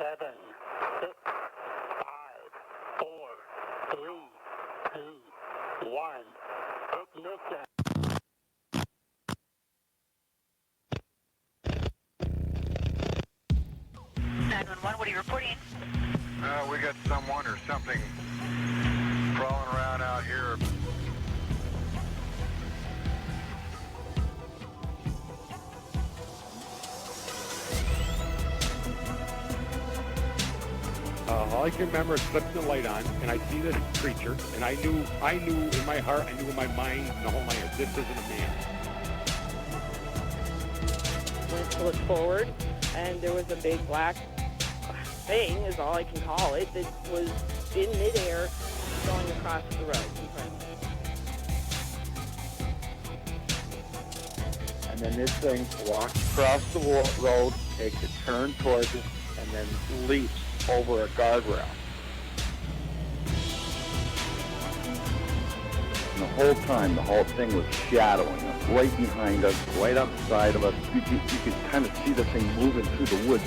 7, 6, 5, 4, 3, 2, 1. Ignition. 911, what are you reporting? We got someone or something crawling around out here. All I can remember is flipping the light on, and I see this creature, and I knew in my heart, I knew in my mind, in the whole mind, this isn't a man. Went to look forward, and there was a big black thing, is all I can call it, that was in midair going across the road in front of me. And then this thing walks across the road, takes a turn towards us, and then leaps over a guardrail. And the whole time, the whole thing was shadowing us, right behind us, right up the side of us. You could kind of see the thing moving through the woods.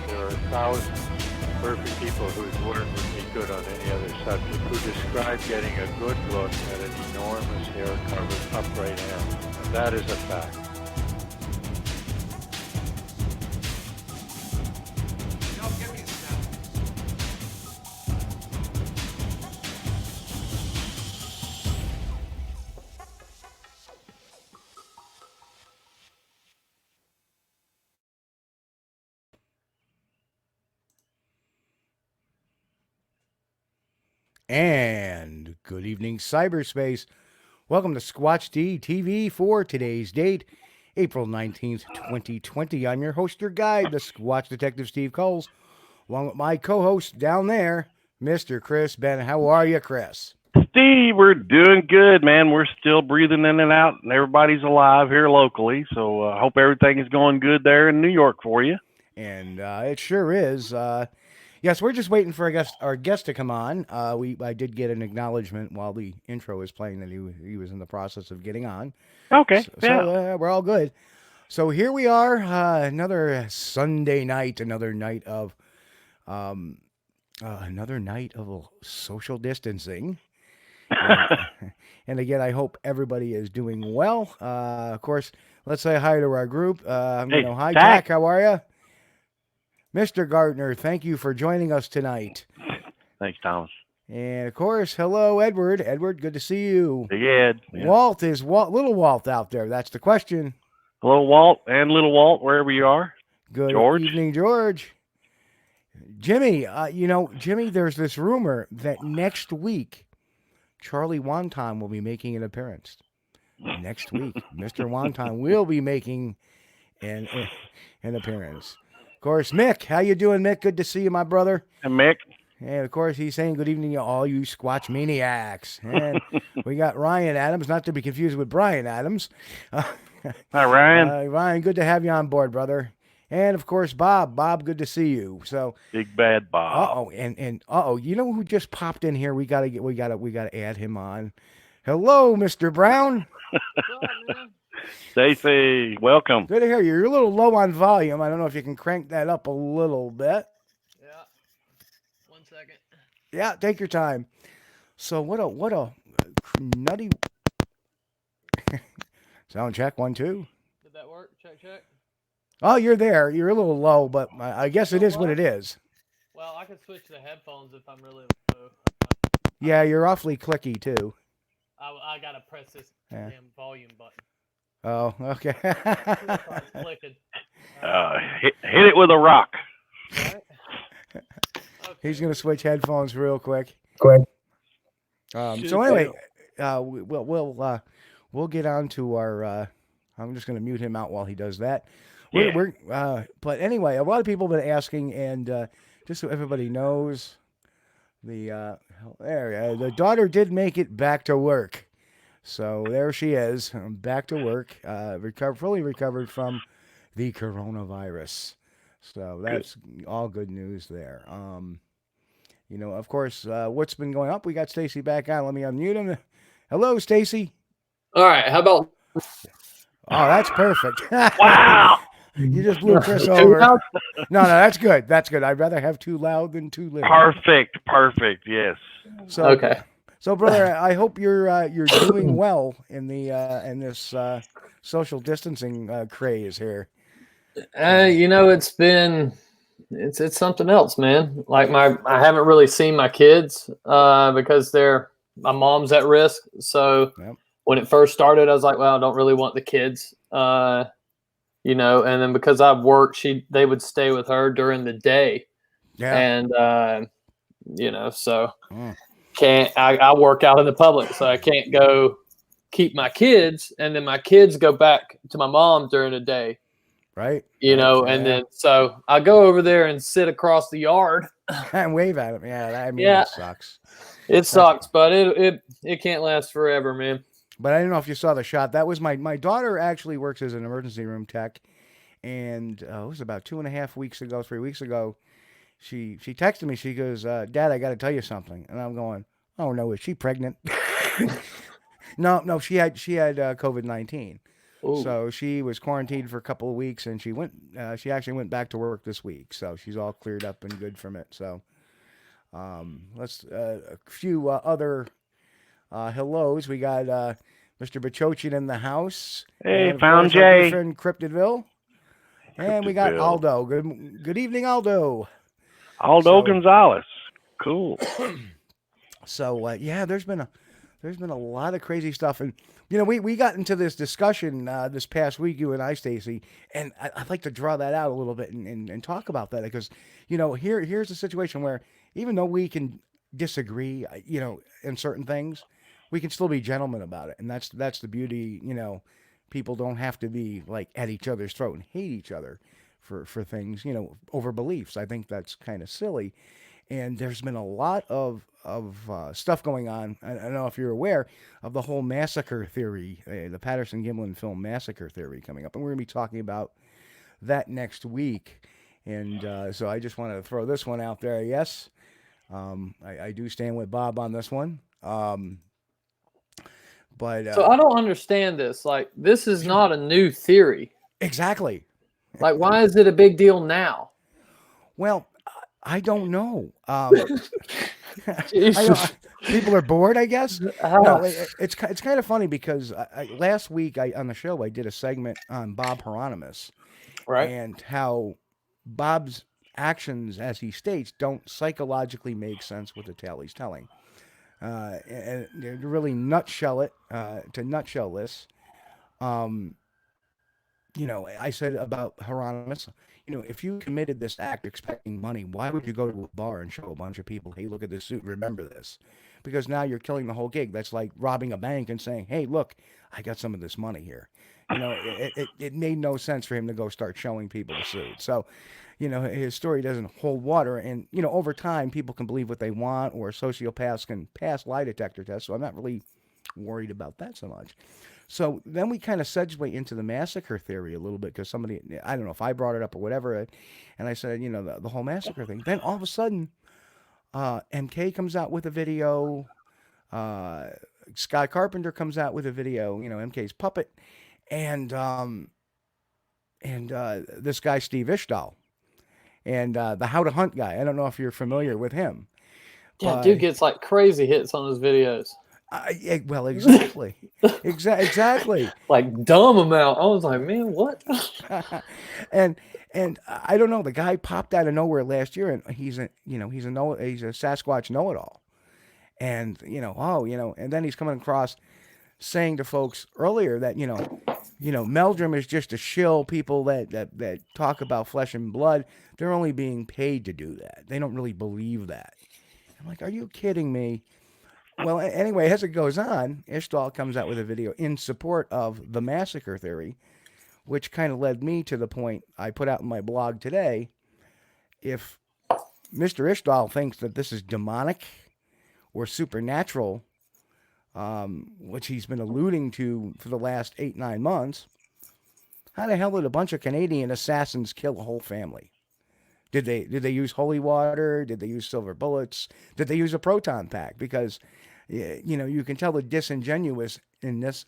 There are thousands of perfect people whose word would be good on any other subject who describe getting a good look at an enormous hair-covered upright animal. And that is a fact. And good evening, cyberspace. Welcome to Squatch-D TV for today's date, April 19th, 2020. I'm your host, your guide, the Squatch Detective Steve Kulls, along with my co-host down there, Mr. Chris Bennett. How are you, Chris? Steve, we're doing good, man. We're still breathing in and out, and everybody's alive here locally. So I hope everything is going good there in New York for you. And it sure is. Yes, we're just waiting for our guest to come on. I did get an acknowledgement while the intro was playing that he was in the process of getting on. Okay, So we're all good. So here we are, another Sunday night, another night of social distancing. And again, I hope everybody is doing well. Of course, let's say hi to our group. Hi, Tack. How are you? Mr. Gardner, thank you for joining us tonight. Thanks, Thomas. And, of course, hello, Edward. Edward, good to see you. Big Ed. Yeah. Walt, is little Walt out there? That's the question. Hello, Walt, and little Walt, wherever you are. Good George. evening, George. Jimmy, Jimmy, there's this rumor that next week, Charlie Wonton will be making an appearance. Next week, Mr. Wonton will be making an appearance. Of course, Mick, how you doing, Mick? Good to see you, my brother. And Mick. And, of course, he's saying good evening to all you Squatch maniacs. And we got Ryan Adams, not to be confused with Brian Adams. Hi, Ryan. Ryan, good to have you on board, brother. And, of course, Bob. Bob, good to see you. So Big bad Bob. You know who just popped in here? We gotta add him on. Hello, Mr. Brown. Stacy, welcome. Good to hear you. You're a little low on volume. I don't know if you can crank that up a little bit. Yeah. 1 second. Yeah, take your time. So what a nutty sound check 1 2. Did that work? Check. Oh, you're there. You're a little low, but I guess it is what it is. Well, I can switch to headphones if I'm really low. Yeah, you're awfully clicky too. I gotta press this damn volume button. Oh, okay. Clicking. Hit it with a rock. Right. Okay. He's gonna switch headphones real quick. So anyway, we'll get on to our. I'm just gonna mute him out while he does that. But anyway, a lot of people have been asking, and just so everybody knows, the daughter did make it back to work. So there she is, back to work, fully recovered from the coronavirus. So that's all good news there. Of course, what's been going up? We got Stacy back on. Let me unmute him. Hello, Stacy. All right. How about? Oh, that's perfect. Wow. You just blew Chris over. No, that's good. That's good. I'd rather have too loud than too little. Perfect. Yes. So, okay. So, brother, I hope you're doing well in the in this social distancing craze here. It's something else, man. Like I haven't really seen my kids because my mom's at risk. So when it first started, I was like, well, I don't really want the kids, and then because I work, they would stay with her during the day. Yeah. And, so I work out in the public, so I can't go keep my kids. And then my kids go back to my mom during the day. Right. And then so I go over there and sit across the yard and wave at them. Yeah. It sucks. It sucks, but it can't last forever, man. But I don't know if you saw the shot. That was my daughter actually works as an emergency room tech. And it was about 3 weeks ago. She texted me. She goes, Dad, I got to tell you something. And I'm going, oh no, is she pregnant? No, she had COVID-19. Ooh. So she was quarantined for a couple of weeks, and she actually went back to work this week. So she's all cleared up and good from it. So let's a few other hellos. We got Mr. Bachochin in the house. Hey, found Jay from Cryptidville, and we got Aldo. Good evening, Aldo. Aldo Gonzalez. Cool. So there's been a lot of crazy stuff, and we got into this discussion this past week, you and I, Stacy, and I'd like to draw that out a little bit and talk about that because here's a situation where even though we can disagree, in certain things, we can still be gentlemen about it, and that's the beauty. People don't have to be like at each other's throat and hate each other for things, over beliefs. I think that's kind of silly. And there's been a lot of stuff going on. I don't know if you're aware of the whole Massacre theory, the Patterson-Gimlin film Massacre theory coming up. And we're going to be talking about that next week. And so I just want to throw this one out there. Yes, I do stand with Bob on this one. But so I don't understand this. Like, this is not a new theory. Exactly. Like, why is it a big deal now? Well, I don't know. People are bored, I guess. No, it's kind of funny because last week on the show I did a segment on Bob Hieronymus, right? And how Bob's actions, as he states, don't psychologically make sense with the tale he's telling. And to really nutshell this, I said about Hieronymus. If you committed this act expecting money, why would you go to a bar and show a bunch of people, hey, look at this suit, remember this? Because now you're killing the whole gig. That's like robbing a bank and saying, hey, look, I got some of this money here. It made no sense for him to go start showing people the suit. So, his story doesn't hold water. And, over time, people can believe what they want, or sociopaths can pass lie detector tests. So I'm not really worried about that so much. So then we kind of segue into the Massacre theory a little bit because somebody, I don't know if I brought it up or whatever, and I said, the whole Massacre thing. Then all of a sudden, MK comes out with a video. Scott Carpenter comes out with a video, MK's puppet. And this guy, Steve Ishdahl. And the How to Hunt guy. I don't know if you're familiar with him. Yeah, dude gets like crazy hits on his videos. Well, exactly. Exactly. Like dumb amount. I was like, man, what? and I don't know. The guy popped out of nowhere last year, and he's a Sasquatch know-it-all. And and then he's coming across saying to folks earlier that Meldrum is just a shill. People that talk about flesh and blood, they're only being paid to do that. They don't really believe that. I'm like, are you kidding me? Well, anyway, as it goes on, Ishdahl comes out with a video in support of the Massacre theory, which kind of led me to the point I put out in my blog today. If Mr. Ishdahl thinks that this is demonic or supernatural, which he's been alluding to for the last 8-9 months, how the hell did a bunch of Canadian assassins kill a whole family? Did they use holy water? Did they use silver bullets? Did they use a proton pack? Because you can tell the disingenuousness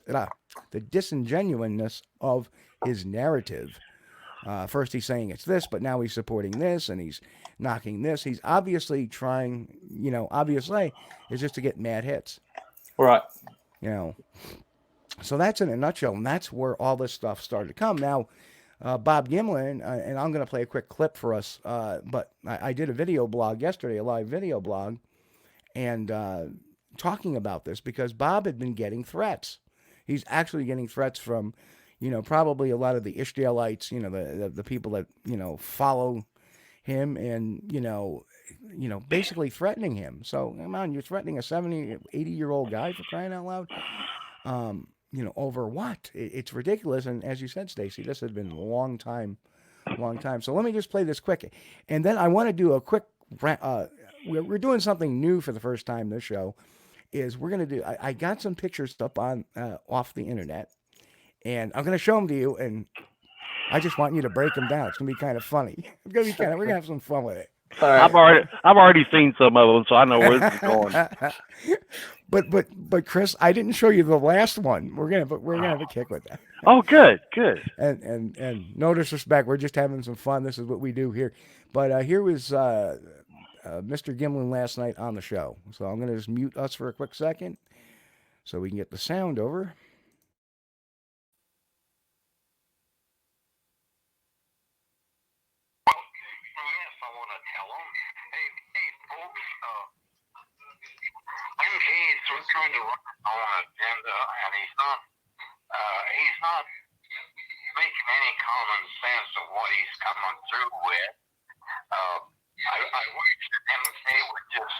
of his narrative First he's saying it's this, but now he's supporting this, and he's knocking this. He's obviously trying, obviously, is just to get mad hits. Right. So that's in a nutshell, and that's where all this stuff started to come. Now, Bob Gimlin, and I'm going to play a quick clip for us, but I did a video blog yesterday, a live video blog, and talking about this because Bob had been getting threats. He's actually getting threats from, probably a lot of the Ishmaelites, the people that, follow him and, basically threatening him. So, come on, you're threatening a 70, 80-year-old guy, for crying out loud. Over what? It's ridiculous. And as you said, Stacy, this has been a long time. So let me just play this quick. And then I want to do a quick, we're doing something new for the first time this show, is we're going to do, I got some pictures up on, off the internet, and I'm going to show them to you, and I just want you to break them down. It's going to be kind of funny. We're going to have some fun with it. Right. I've already seen some of them, so I know where this is going. But Chris, I didn't show you the last one. We're gonna have a kick with that. Oh, good. And no disrespect, we're just having some fun. This is what we do here. But here was Mr. Gimlin last night on the show. So I'm gonna just mute us for a quick second so we can get the sound over. Trying to run his own agenda, and he's not making any common sense of what he's coming through with. I wish that MK would just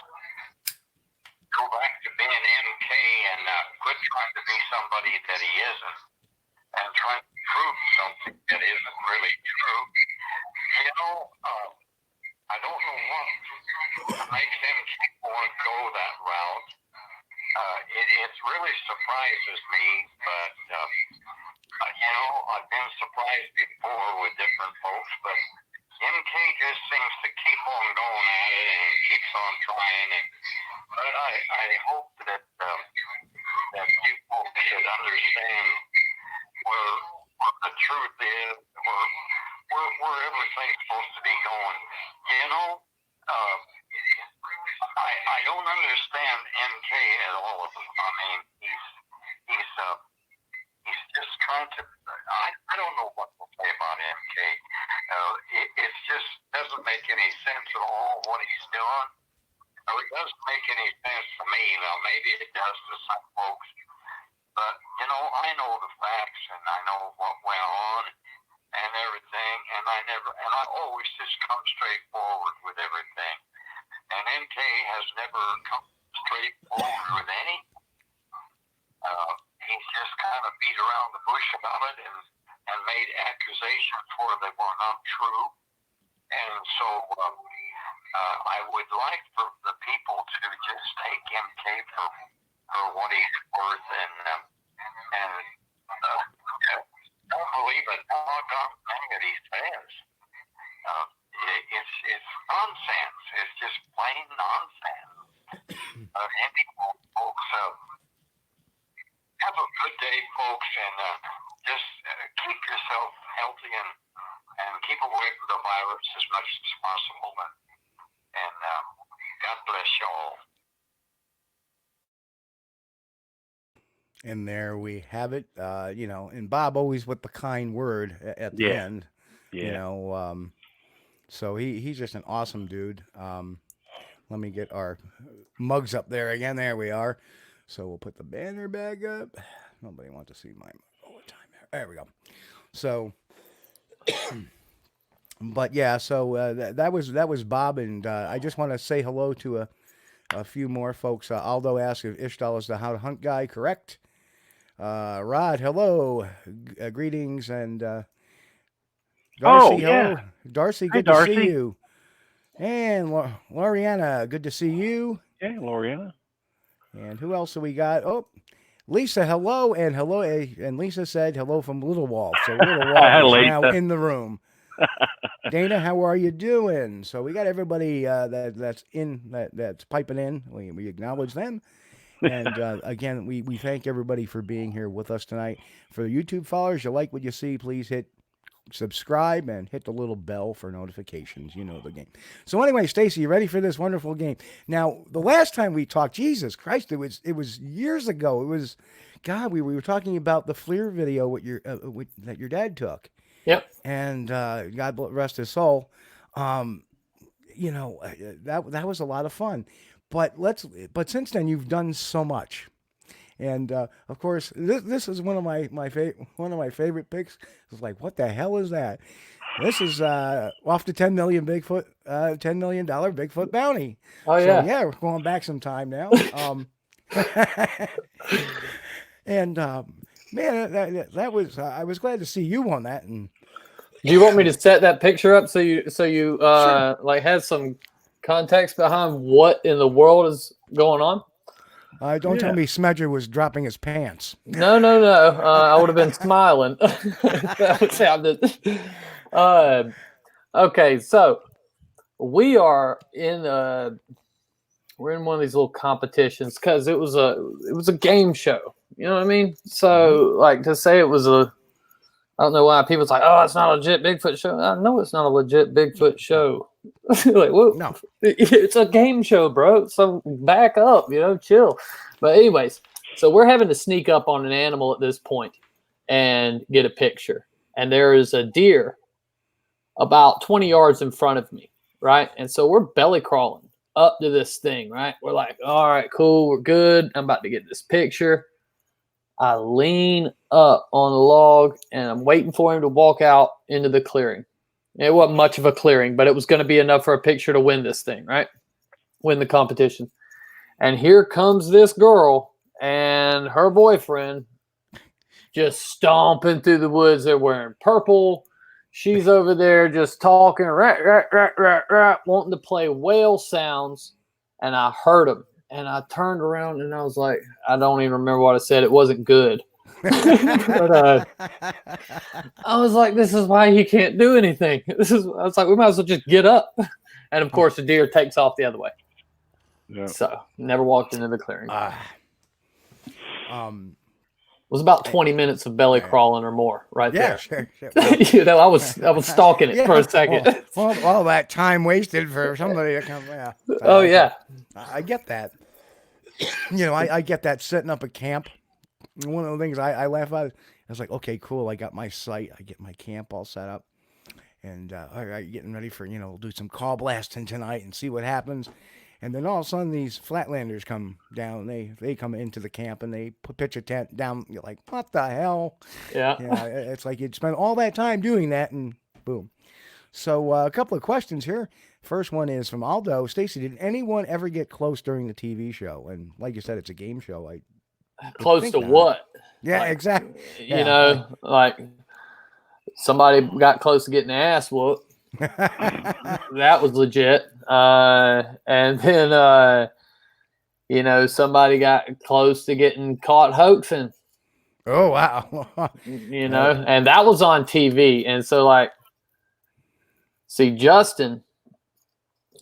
go back to being MK and quit trying to be somebody that he isn't, and trying to prove something that isn't really true. I don't know what makes MK want to go that route. It really surprises me, but, I've been surprised before with different folks, but MK just seems to keep on going at it and keeps on trying. But I hope that you folks should understand where the truth is, where everything's supposed to be going. I don't understand MK at all. I mean, he's just trying to. I don't know what to say about MK. It just doesn't make any sense at all what he's doing. It doesn't make any sense to me. Now, maybe it does to some folks, but I know the facts and I know what went on and everything, and I always just come straight forward with everything. And MK has never come straight forward with any. He's just kind of beat around the bush about it and made accusations where they were not true. And so I would like for the people to just take MK for what he's worth and don't believe a doggone thing that he says. It's nonsense. It's just plain nonsense. Folks, have a good day, folks, and just keep yourself healthy and keep away from the virus as much as possible. And God bless you all. And there we have it. And Bob always with the kind word at the end. Yeah. So he's just an awesome dude. Let me get our mugs up there again. There we are. So we'll put the banner back up. Nobody wants to see my mug all the time. There we go. So, but yeah, so that was Bob, and I just want to say hello to a few more folks. Aldo asked if Ishtal is the how to hunt guy. Correct. Rod, hello. Greetings, and Darcy, hello. Darcy, good to see you. And Loriana, good to see you. Yeah, Loriana. And who else do we got? Oh, Lisa, hello. And Lisa said hello from Little Wolf. So Little Wolf is now in the room. Dana, how are you doing? So we got everybody that's piping in. We acknowledge them. And again, we thank everybody for being here with us tonight. For the YouTube followers, you like what you see, please hit subscribe and hit the little bell for notifications. You know the game. So anyway, Stacy, you ready for this wonderful game? Now, the last time we talked, Jesus Christ, it was years ago. It was, God, we were talking about the FLIR video that your dad took. Yep. And God rest his soul. You know, that was a lot of fun. But since then you've done so much. And of course, this is one of my favorite pics. It's like, what the hell is that? This is off the $10 million Bigfoot bounty. Oh yeah, so, yeah, we're going back some time now. And man, that was I was glad to see you on that. And do you want me to set that picture up so you Sure. like have some context behind what in the world is going on? Don't tell me Smedger was dropping his pants. No. I would have been smiling. That would sound okay, so we are in we're in one of these little competitions because it was a game show. You know what I mean? So like to say it was I don't know why people's like, oh, it's not a legit Bigfoot show. I know it's not a legit Bigfoot show. Like, whoa, no, it's a game show, bro. So back up, chill. But anyways, so we're having to sneak up on an animal at this point and get a picture. And there is a deer about 20 yards in front of me, right? And so we're belly crawling up to this thing, right? We're like, all right, cool, we're good. I'm about to get this picture. I lean up on the log and I'm waiting for him to walk out into the clearing. It wasn't much of a clearing, but it was going to be enough for a picture to win this thing, right? Win the competition. And here comes this girl and her boyfriend just stomping through the woods. They're wearing purple. She's over there just talking, wanting to play whale sounds. And I heard them. And I turned around and I was like, I don't even remember what I said. It wasn't good. But I was like, this is why he can't do anything. I was like, we might as well just get up. And of course, the deer takes off the other way. Yeah. So never walked into the clearing. It was about 20 minutes of belly crawling or more, right there. Sure. Well, I was stalking it for a second. All that time wasted for somebody to come. Yeah. Oh yeah, I get that. I get that setting up a camp. One of the things I laugh at, I was like, okay, cool. I got my site. I get my camp all set up. And, all right, getting ready for, we'll do some call blasting tonight and see what happens. And then all of a sudden, these flatlanders come down. They come into the camp and they pitch a tent down. You're like, what the hell? Yeah. It's like you'd spend all that time doing that and boom. So a couple of questions here. First one is from Aldo. Stacy, did anyone ever get close during the TV show? And like you said, it's a game show. Close to what? Yeah, like, exactly. Like somebody got close to getting their ass whooped. That was legit. And then, somebody got close to getting caught hoaxing. Oh, wow. And that was on TV. And so, see, Justin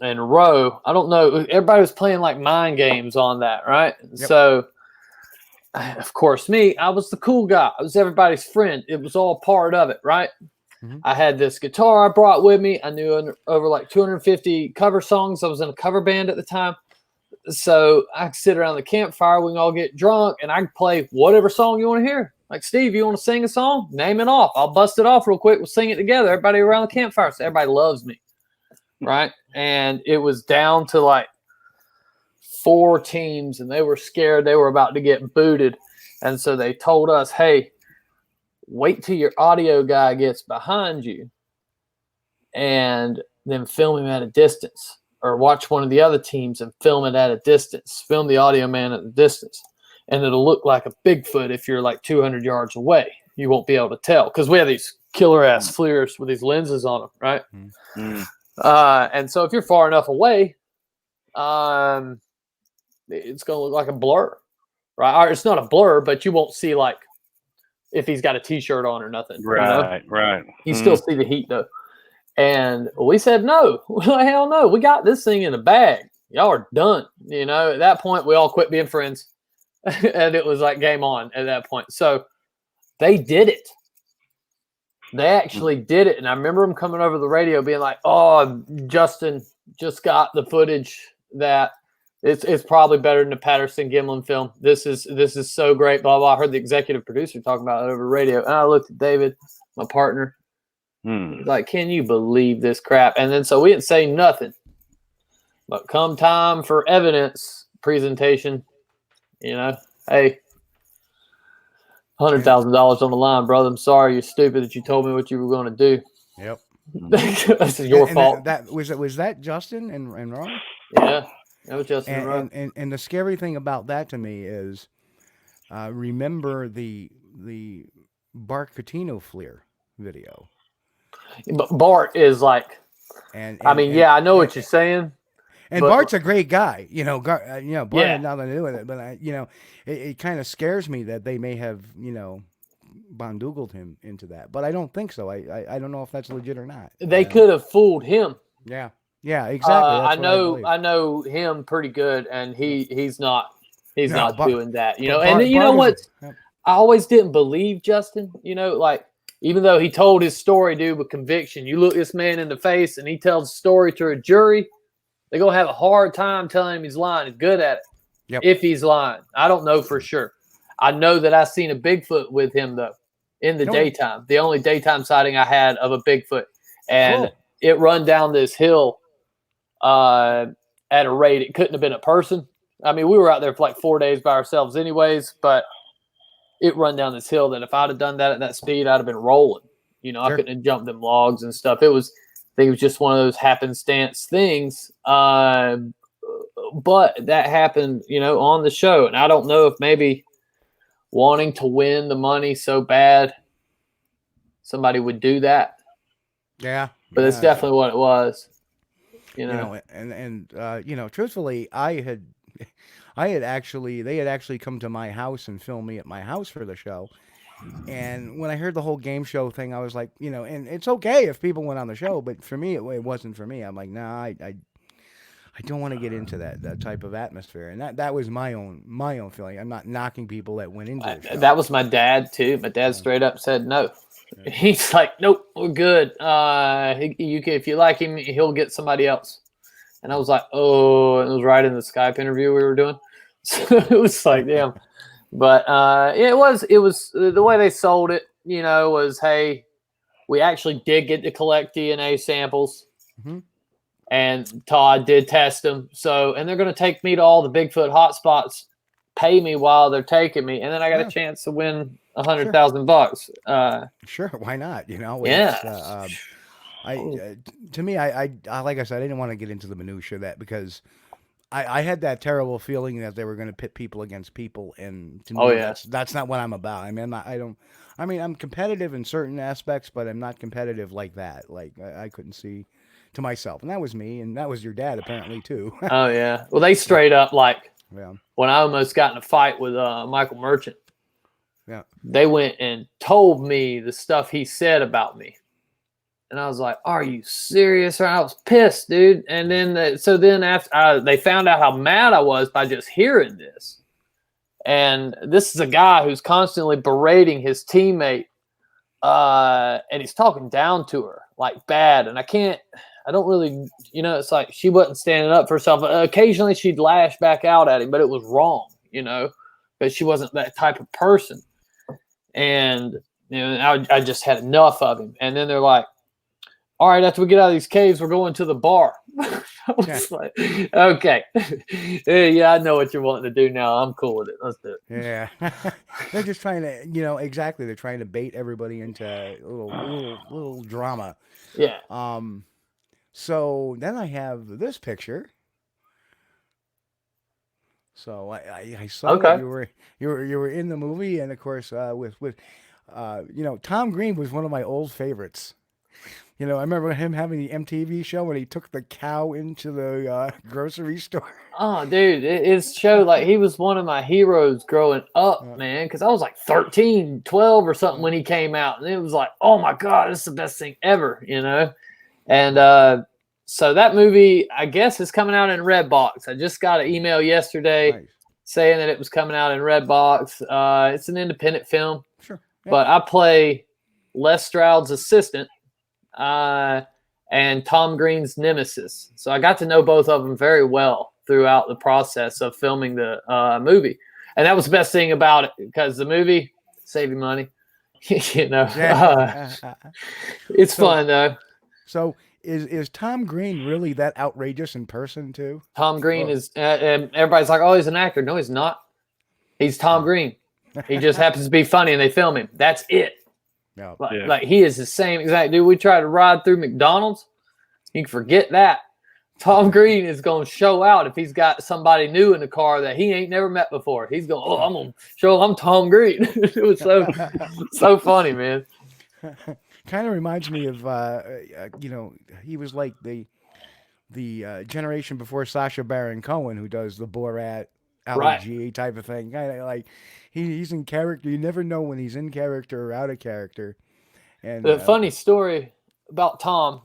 and Roe, I don't know, everybody was playing mind games on that, right? Yep. So, of course, I was the cool guy. I was everybody's friend. It was all part of it, right? Mm-hmm. I had this guitar I brought with me. I knew over 250 cover songs. I was in a cover band at the time. So I could sit around the campfire. We can all get drunk, and I can play whatever song you want to hear. Like, Steve, you want to sing a song? Name it off. I'll bust it off real quick. We'll sing it together. Everybody around the campfire. So everybody loves me, right? And it was down to 4 teams, and they were scared they were about to get booted. And so they told us, hey, wait till your audio guy gets behind you and then film him at a distance, or watch one of the other teams and film it at a distance. Film the audio man at a distance, and it'll look like a Bigfoot if you're 200 yards away. You won't be able to tell because we have these killer ass FLIRs with these lenses on them, right? Mm-hmm. And so if you're far enough away, it's going to look like a blur, right? Or it's not a blur, but you won't see if he's got a t-shirt on or nothing. Right. You still see the heat though. And we said, no, hell no. We got this thing in a bag. Y'all are done. At that point, we all quit being friends. And it was game on at that point. So they did it. They actually did it, and I remember them coming over the radio being like, "Oh, Justin just got the footage that it's probably better than the Patterson-Gimlin film. This is so great." Blah blah. I heard the executive producer talking about it over the radio, and I looked at David, my partner, like, "Can you believe this crap?" And then so we didn't say nothing, but come time for evidence presentation, hey. $100,000 on the line, brother. I'm sorry, you're stupid that you told me what you were going to do. Yep. This is your fault. That was that Justin and Ron? Yeah, that was Justin and Ron. And the scary thing about that to me is, remember the Bart Catino Fleer video. But Bart is like, I know what you're saying. And Bart's a great guy, Bart had nothing to do with it, but it kind of scares me that they may have, bondoogled him into that, but I don't think so. I don't know if that's legit or not. They could have fooled him. Yeah, exactly. I know him pretty good, and he's not doing that, and then you know what? I always didn't believe Justin, even though he told his story, dude, with conviction. You look this man in the face, and he tells a story to a jury. They're going to have a hard time telling him he's lying. He's good at it. If he's lying. I don't know for sure. I know that I seen a Bigfoot with him, though, in the daytime. The only daytime sighting I had of a Bigfoot. And it run down this hill at a rate. It couldn't have been a person. I mean, we were out there for like 4 days by ourselves anyways, but it run down this hill that if I'd have done that at that speed, I'd have been rolling. I couldn't have jumped them logs and stuff. I think it was just one of those happenstance things. But that happened, on the show. And I don't know if maybe wanting to win the money so bad, somebody would do that. Yeah. But it's definitely what it was. Truthfully, they had actually come to my house and filmed me at my house for the show. And when I heard the whole game show thing, I was like, and it's okay if people went on the show, but for me, it wasn't for me. I'm like, nah, I don't want to get into that type of atmosphere. And that was my own feeling. I'm not knocking people that went into the show. That was my dad too. My dad straight up said no. Yeah. He's like, nope, we're good. If you like him, he'll get somebody else. And I was like, oh, it was right in the Skype interview we were doing. So it was like, damn. But it was the way they sold it, was, hey, we actually did get to collect DNA samples, and Todd did test them. So, and they're going to take me to all the Bigfoot hotspots, pay me while they're taking me, and then I got a chance to win $100,000. Sure, why not? Yeah. To me, I like I said, I didn't want to get into the minutia of that because I had that terrible feeling that they were going to pit people against people, and to me, that's not what I'm about. I mean, I'm competitive in certain aspects, but I'm not competitive like that. Like I couldn't see to myself, and that was me, and that was your dad apparently too. Oh yeah, well they straight up when I almost got in a fight with Michael Merchant. Yeah, they went and told me the stuff he said about me. And I was like, are you serious? I was pissed, dude. And then, after they found out how mad I was by just hearing this. And this is a guy who's constantly berating his teammate. And he's talking down to her like bad. And I don't really, it's like she wasn't standing up for herself. Occasionally she'd lash back out at him, but it was wrong, because she wasn't that type of person. And, I just had enough of him. And then they're like, all right, after we get out of these caves, we're going to the bar. I was like, okay. Yeah, I know what you're wanting to do now. I'm cool with it. Let's do it. Yeah. They're just trying to, exactly. They're trying to bait everybody into a little drama. Yeah. So then I have this picture. So I saw that you were in the movie, and of course with Tom Green was one of my old favorites. I remember him having the MTV show when he took the cow into the grocery store. Oh, dude, it showed like he was one of my heroes growing up, man, because I was like 13, 12 or something when he came out. And it was like, oh, my God, this is the best thing ever, And so that movie, I guess, is coming out in Redbox. I just got an email yesterday saying that it was coming out in Redbox. It's an independent film. Sure. Yeah. But I play Les Stroud's assistant, and Tom Green's nemesis. So I got to know both of them very well throughout the process of filming the movie. And that was the best thing about it, because the movie saved you money. You know, it's fun though. So is Tom Green really that outrageous in person too? Tom Green is, and everybody's like, oh, he's an actor. No, he's not. He's Tom Green. He just happens to be funny and they film him. That's it. No. Like he is the same exact dude. We tried to ride through McDonald's. You can forget that. Tom Green is going to show out if he's got somebody new in the car that he ain't never met before. He's going, oh, I'm going to show I'm Tom Green. It was so funny, man. Kind of reminds me of, you know, he was like the generation before Sacha Baron Cohen, who does the Borat, Ali G type of thing. Kind of like he's in character. You never know when he's in character or out of character. And the funny story about Tom,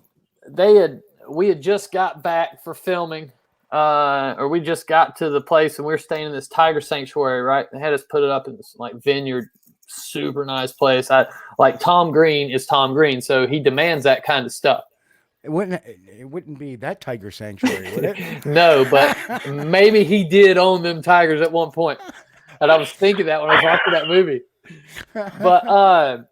we had just got back for filming, or we just got to the place and we were staying in this tiger sanctuary, right? They had us put it up in this like vineyard, super nice place. Like Tom Green is Tom Green, so he demands that kind of stuff. It wouldn't be that tiger sanctuary, would it? No, but maybe he did own them tigers at one point. And I was thinking that when I was watching that movie. But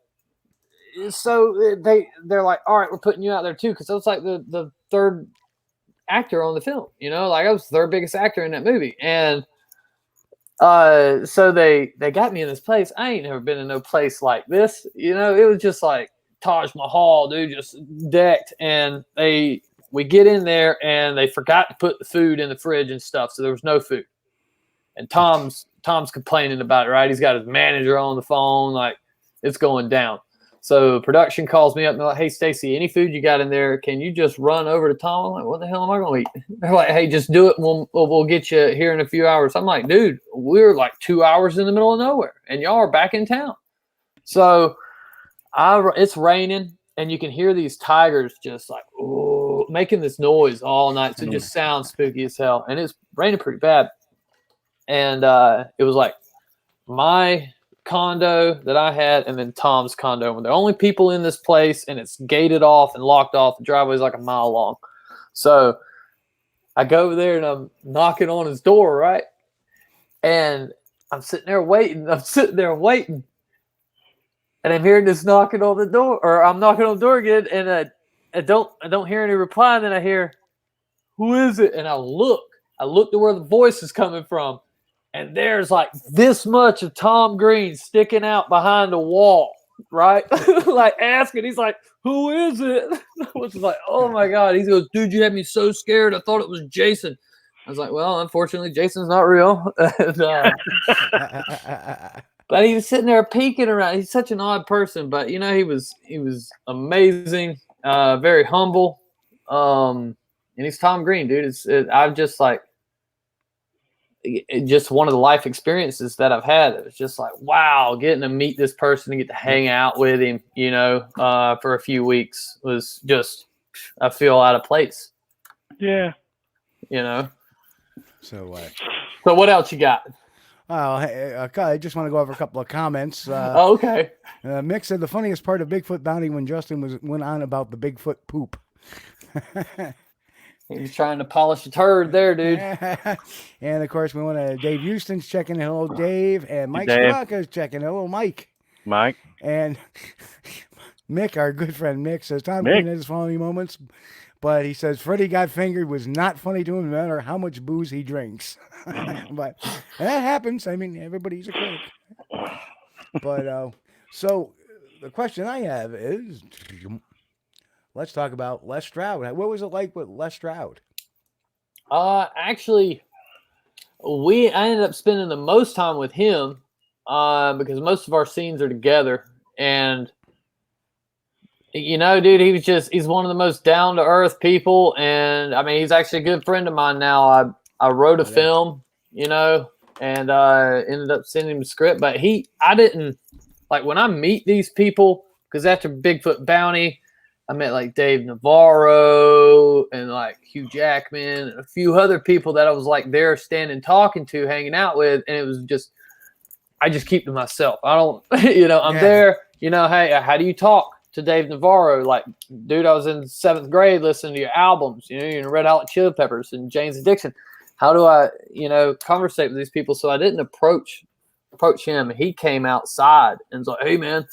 so they're like, all right, we're putting you out there too, because I was like the third actor on the film, you know, like I was the third biggest actor in that movie. And so they got me in this place. I ain't never been in no place like this, you know. It was just like Taj Mahal, dude, just decked. And we get in there and they forgot to put the food in the fridge and stuff, so there was no food. And Tom's complaining about it, right? He's got his manager on the phone, like it's going down. So production calls me up and they're like, hey, Stacy, any food you got in there, can you just run over to Tom? I'm like, what the hell am I going to eat? They're like, hey, just do it. We'll get you here in a few hours. I'm like, dude, we're like 2 hours in the middle of nowhere and y'all are back in town. So it's raining and you can hear these tigers just like, ooh, making this noise all night. So it just sounds spooky as hell. And it's raining pretty bad. And it was like my condo that I had and then Tom's condo. We're the only people in this place and it's gated off and locked off. The driveway's like a mile long. So I go over there and I'm knocking on his door, right? And I'm sitting there waiting. And I'm hearing this knocking on the door, or I'm knocking on the door again, and I don't hear any reply. And then I hear, who is it? And I look to where the voice is coming from. And there's like this much of Tom Green sticking out behind a wall, right? Like asking, he's like, who is it? I was like, oh my God. He goes, dude, you had me so scared. I thought it was Jason. I was like, well, unfortunately, Jason's not real. And, but he was sitting there peeking around. He's such an odd person, but you know, he was amazing, very humble. And he's Tom Green, dude. I'm just like, just one of the life experiences that I've had. It was just like, wow, getting to meet this person and get to hang out with him, you know, for a few weeks was just, I feel out of place. Yeah. You know? So what else you got? Oh, hey, I just want to go over a couple of comments. Okay. Mick said the funniest part of Bigfoot Bounty when Justin went on about the Bigfoot poop. He's trying to polish a turd there, dude. And of course, we want to. Dave Houston's checking. Hello, Dave. And Mike Straka's checking. Hello, Mike. Mike. And Mick, our good friend Mick, says Tom Green has funny moments, but he says Freddie Got Fingered was not funny to him no matter how much booze he drinks. But that happens. I mean, everybody's a critic. But so the question I have is, let's talk about Les Stroud. What was it like with Les Stroud? Actually, I ended up spending the most time with him because most of our scenes are together. And, you know, dude, he's one of the most down-to-earth people. And, I mean, he's actually a good friend of mine now. I wrote a film, you know, and ended up sending him a script. But I didn't, like, when I meet these people, because after Bigfoot Bounty, I met like Dave Navarro and like Hugh Jackman and a few other people that I was like there standing, talking to, hanging out with. And it was just, I just keep to myself. I don't, you know, I'm there you know, hey, how do you talk to Dave Navarro? Like, dude, I was in 7th grade listening to your albums, you know, you're in Red Hot Chili Peppers and Jane's Addiction. How do I, you know, conversate with these people? So I didn't approach him. He came outside and was like, hey, man,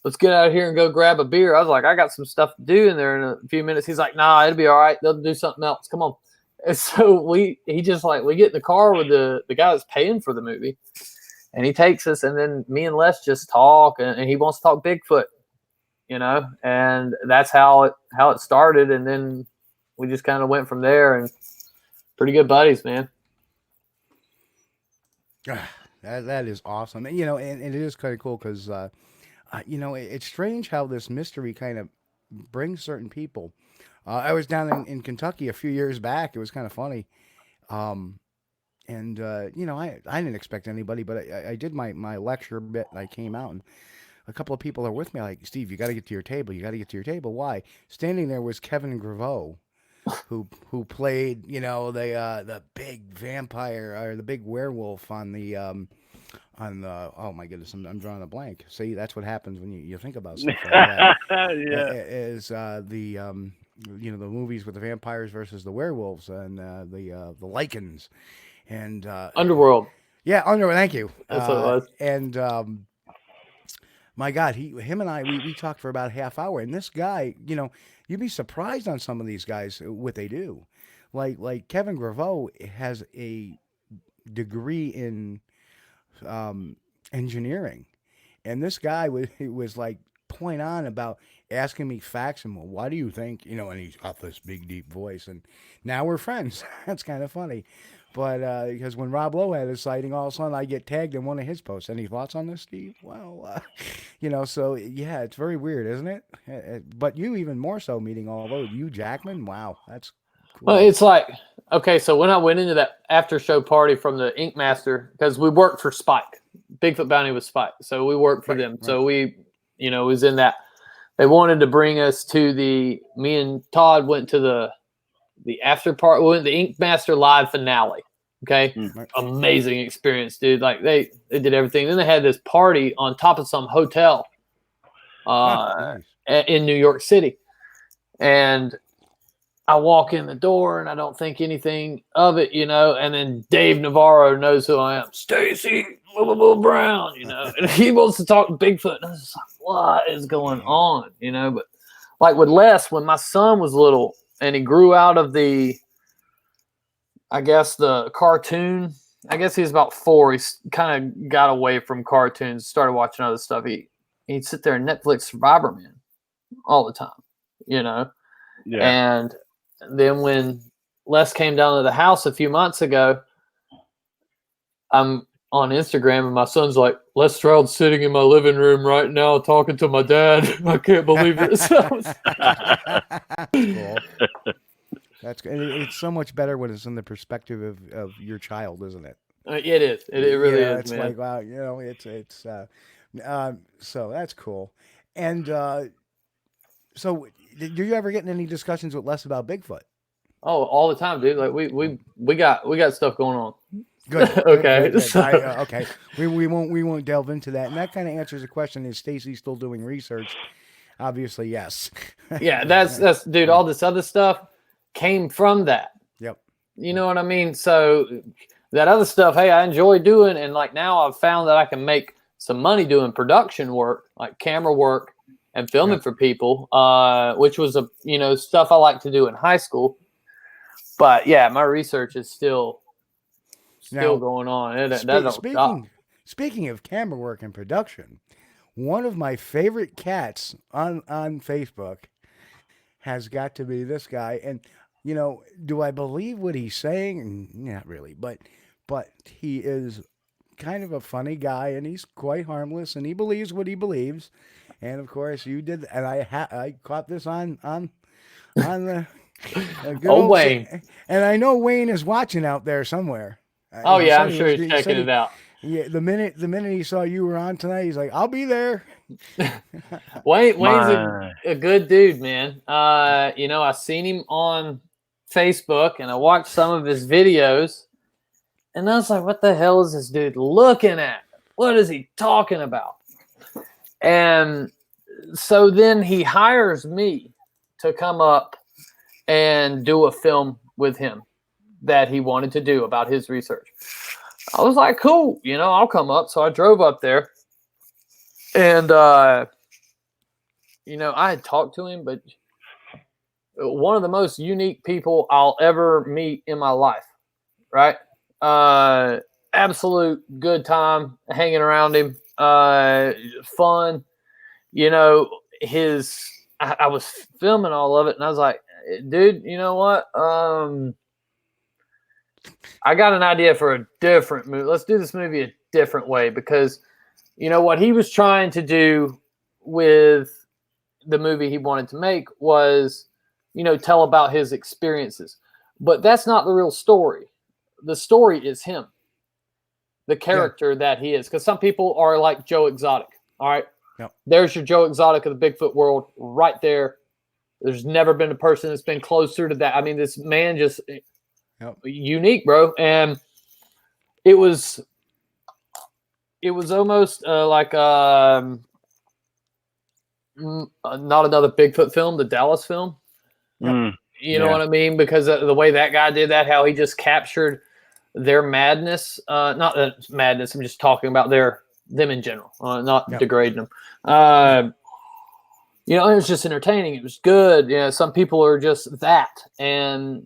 let's get out of here and go grab a beer. I was like, I got some stuff to do in there in a few minutes. He's like, nah, it'll be all right. They'll do something else. Come on. And so we get in the car with the guy that's paying for the movie, and he takes us, and then me and Les just talk, and he wants to talk Bigfoot, you know, and that's how it started. And then we just kind of went from there, and pretty good buddies, man. That is awesome. You know, and it is kind of cool because, you know, it's strange how this mystery kind of brings certain people. I was down in Kentucky a few years back. It was kind of funny. And, you know, I didn't expect anybody, but I did my lecture bit, and I came out, and a couple of people are with me like, Steve, you got to get to your table. You got to get to your table. Why? Standing there was Kevin Graveau, who played, you know, the big vampire or the big werewolf on the oh my goodness, I'm drawing a blank. See, that's what happens when you think about stuff like that. Yeah. Is you know, the movies with the vampires versus the werewolves and the lichens and Underworld. Yeah, Underworld. Thank you. That's what it was. And my God, him and I we talked for about a half hour, and this guy, you know, you'd be surprised on some of these guys what they do. Like Kevin Graveau has a degree in engineering, and this guy was like point on about asking me facts and, well, why do you think, you know, and he's got this big deep voice, and now we're friends. That's kind of funny. But because when Rob Lowe had his sighting, all of a sudden I get tagged in one of his posts. Any thoughts on this, Steve? Well, you know, so yeah, it's very weird, isn't it? But you even more so meeting all those. You, Jackman? Wow, that's cool. Well, it's like, okay, so when I went into that after show party from the Ink Master, because we worked for Spike. Bigfoot Bounty was Spike. So we worked for them. Right. So we, you know, was in that. They wanted to bring us to me and Todd went to the after part. We went to the Ink Master live finale. Okay. Amazing experience, dude. Like they did everything. Then they had this party on top of some hotel in New York City. And I walk in the door and I don't think anything of it, you know, and then Dave Navarro knows who I am. Stacy Brown, you know, and he wants to talk Bigfoot. And I was just like, what is going on? You know, but like with Les, when my son was little and he grew out of the cartoon, I guess he was about 4. He kind of got away from cartoons, started watching other stuff. He'd sit there and Netflix Survivor Man all the time, you know? Yeah. And then when Les came down to the house a few months ago, I'm on Instagram and my son's like, Les Stroud's sitting in my living room right now talking to my dad. I can't believe this. Cool. That's good. It's so much better when it's in the perspective of your child, isn't it? It is. It really is. It's man. Like, wow, you know, it's so that's cool. And so, did you ever get in any discussions with Les about Bigfoot? Oh, all the time, dude. Like we got stuff going on. Good. Okay. Good. Okay. We won't delve into that. And that kind of answers the question: is Stacy still doing research? Obviously, yes. Yeah, that's dude. All this other stuff came from that. Yep. You know what I mean? So that other stuff, hey, I enjoy doing, and like now I've found that I can make some money doing production work, like camera work and filming for people, which was stuff I like to do in high school. But yeah, my research is still going on. Speaking of camera work and production, one of my favorite cats on Facebook has got to be this guy. And, you know, do I believe what he's saying? Not really, but he is kind of a funny guy, and he's quite harmless, and he believes what he believes. And of course, you did, and I caught this on the good old Wayne. And I know Wayne is watching out there somewhere. Oh yeah, I'm sure he's checking it out. Yeah, the minute he saw you were on tonight, he's like, "I'll be there." Wayne's a good dude, man. You know, I seen him on Facebook, and I watched some of his videos, and I was like, "What the hell is this dude looking at? What is he talking about?" And so then he hires me to come up and do a film with him that he wanted to do about his research. I was like, cool, I'll come up. So I drove up there, and, I had talked to him, but one of the most unique people I'll ever meet in my life, right? Absolute good time hanging around him. Fun. I was filming all of it, and I was like, dude, you know what? I got an idea for a different movie. Let's do this movie a different way, because what he was trying to do with the movie he wanted to make was, tell about his experiences. But that's not the real story. The story is him, the character that he is. Because some people are like Joe Exotic. All right. Yep. There's your Joe Exotic of the Bigfoot world right there. There's never been a person that's been closer to that. I mean, this man just unique, bro. And it was almost like not another Bigfoot film, the Dallas film. You know what I mean? Because the way that guy did that, how he just captured their madness. Not that madness. I'm just talking about them in general, not degrading them. It was just entertaining. It was good. Some people are just that. And,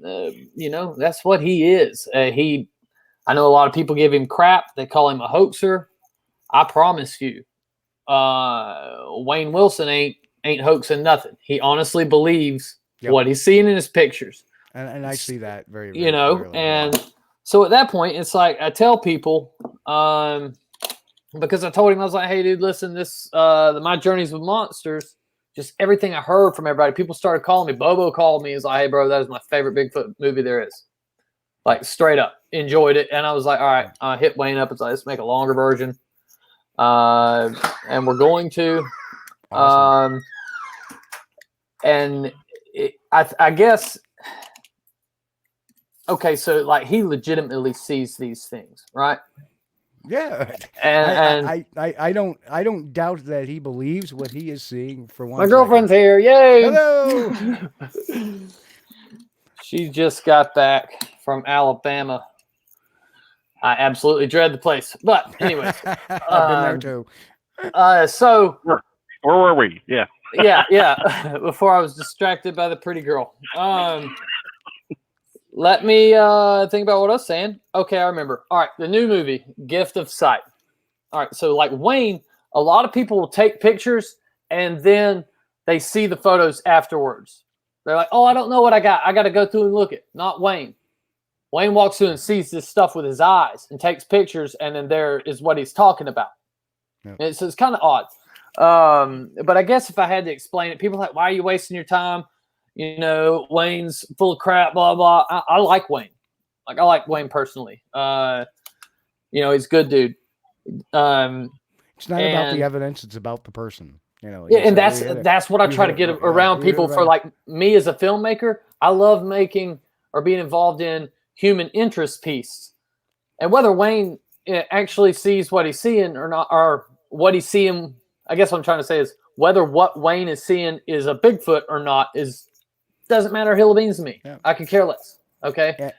that's what he is. I know a lot of people give him crap. They call him a hoaxer. I promise you, Wayne Wilson ain't hoaxing nothing. He honestly believes what he's seeing in his pictures. And I see that very, very clearly. And so at that point, it's like I tell people, because I told him, I was like, hey, dude, listen, my journeys with monsters, just everything I heard from everybody, people started calling me. Bobo called me. He's like, hey, bro, that is my favorite Bigfoot movie there is. Like, straight up. Enjoyed it. And I was like, all right, I hit Wayne up. It's like, let's make a longer version. And we're going to. Awesome. I guess, okay, so, like, he legitimately sees these things, right? Yeah, and I don't doubt that he believes what he is seeing. For one, my girlfriend's here. Yay! Hello. She just got back from Alabama. I absolutely dread the place, but anyways, I've been there too. So where were we? Yeah. yeah. Before I was distracted by the pretty girl. Let me think about what I was saying. Okay, I remember. All right, the new movie, Gift of Sight. All right, so like Wayne, a lot of people will take pictures and then they see the photos afterwards. They're like, oh, I don't know what I got. I got to go through and look at. Not Wayne. Wayne walks through and sees this stuff with his eyes and takes pictures, and then there is what he's talking about. Yep. And it's kind of odd. But I guess if I had to explain it, people are like, why are you wasting your time? Wayne's full of crap, blah, blah. I like Wayne. Like, I like Wayne personally. He's a good dude. It's not about the evidence. It's about the person. And that's what I try to get around people for, like, me as a filmmaker. I love making or being involved in human interest piece. And whether Wayne actually sees what he's seeing or not, or what he's seeing, I guess what I'm trying to say is whether what Wayne is seeing is a Bigfoot or not doesn't matter a hill of beans to me. Yeah. I could care less. Okay. Yeah.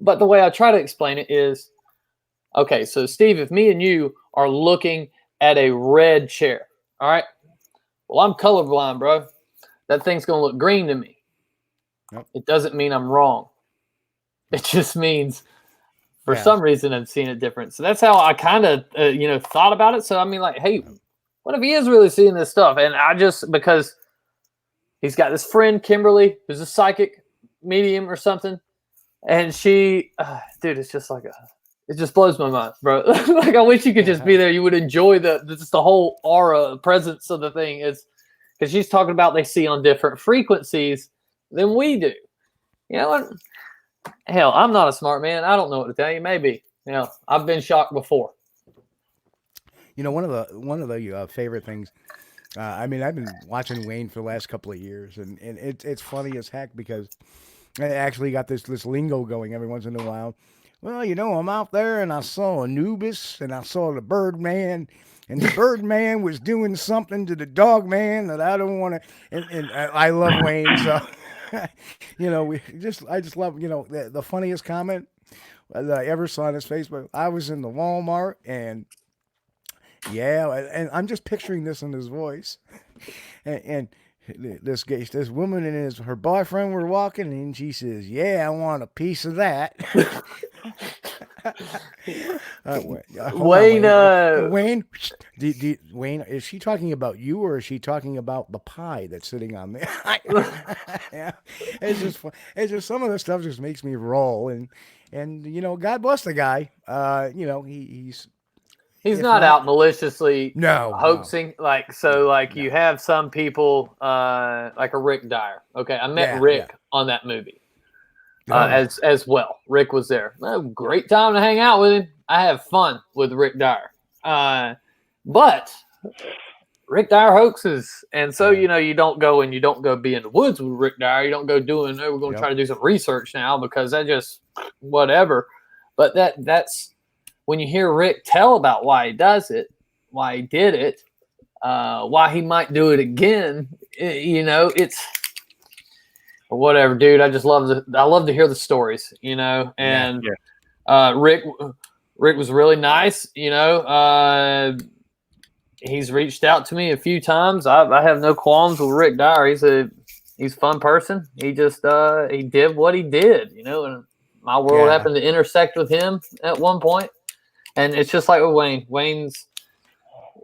But the way I try to explain it is, okay, so Steve, if me and you are looking at a red chair, all right, well, I'm colorblind, bro. That thing's going to look green to me. Yep. It doesn't mean I'm wrong. It just means for some reason I'm seeing it different. So that's how I kind of, thought about it. So I mean, like, hey, what if he is really seeing this stuff? And because he's got this friend, Kimberly, who's a psychic medium or something. And she, dude, it's just like it just blows my mind, bro. Like, I wish you could just be there. You would enjoy just the whole aura, presence of the thing. Is because she's talking about they see on different frequencies than we do. You know what? Hell, I'm not a smart man. I don't know what to tell you. Maybe. I've been shocked before. One of the favorite things. I've been watching Wayne for the last couple of years, and it's funny as heck because I actually got this lingo going every once in a while. well, I'm out there and I saw Anubis and I saw the Birdman, and the Birdman was doing something to the dog man that I don't want to. And I love Wayne, so I just love the funniest comment that I ever saw on his Facebook. I was in the Walmart and and I'm just picturing this in his voice, and this woman and her boyfriend were walking, and she says, "Yeah, I want a piece of that." Wayne, Wayne, Wayne, is she talking about you or is she talking about the pie that's sitting on there? Yeah, it's just some of the stuff just makes me roll, and God bless the guy. He's not out maliciously hoaxing. No. You have some people like a Rick Dyer. Okay, I met Rick on that movie as well. Rick was there. Great time to hang out with him. I have fun with Rick Dyer. But Rick Dyer hoaxes, and so you don't go be in the woods with Rick Dyer. You don't go doing. We're going to try to do some research now because that just whatever. But that's. When you hear Rick tell about why he does it, why he did it, why he might do it again, it's whatever, dude. I just love to hear the stories, and Rick was really nice, he's reached out to me a few times. I have no qualms with Rick Dyer. He's a fun person. He just he did what he did, and my world happened to intersect with him at one point. And it's just like with Wayne.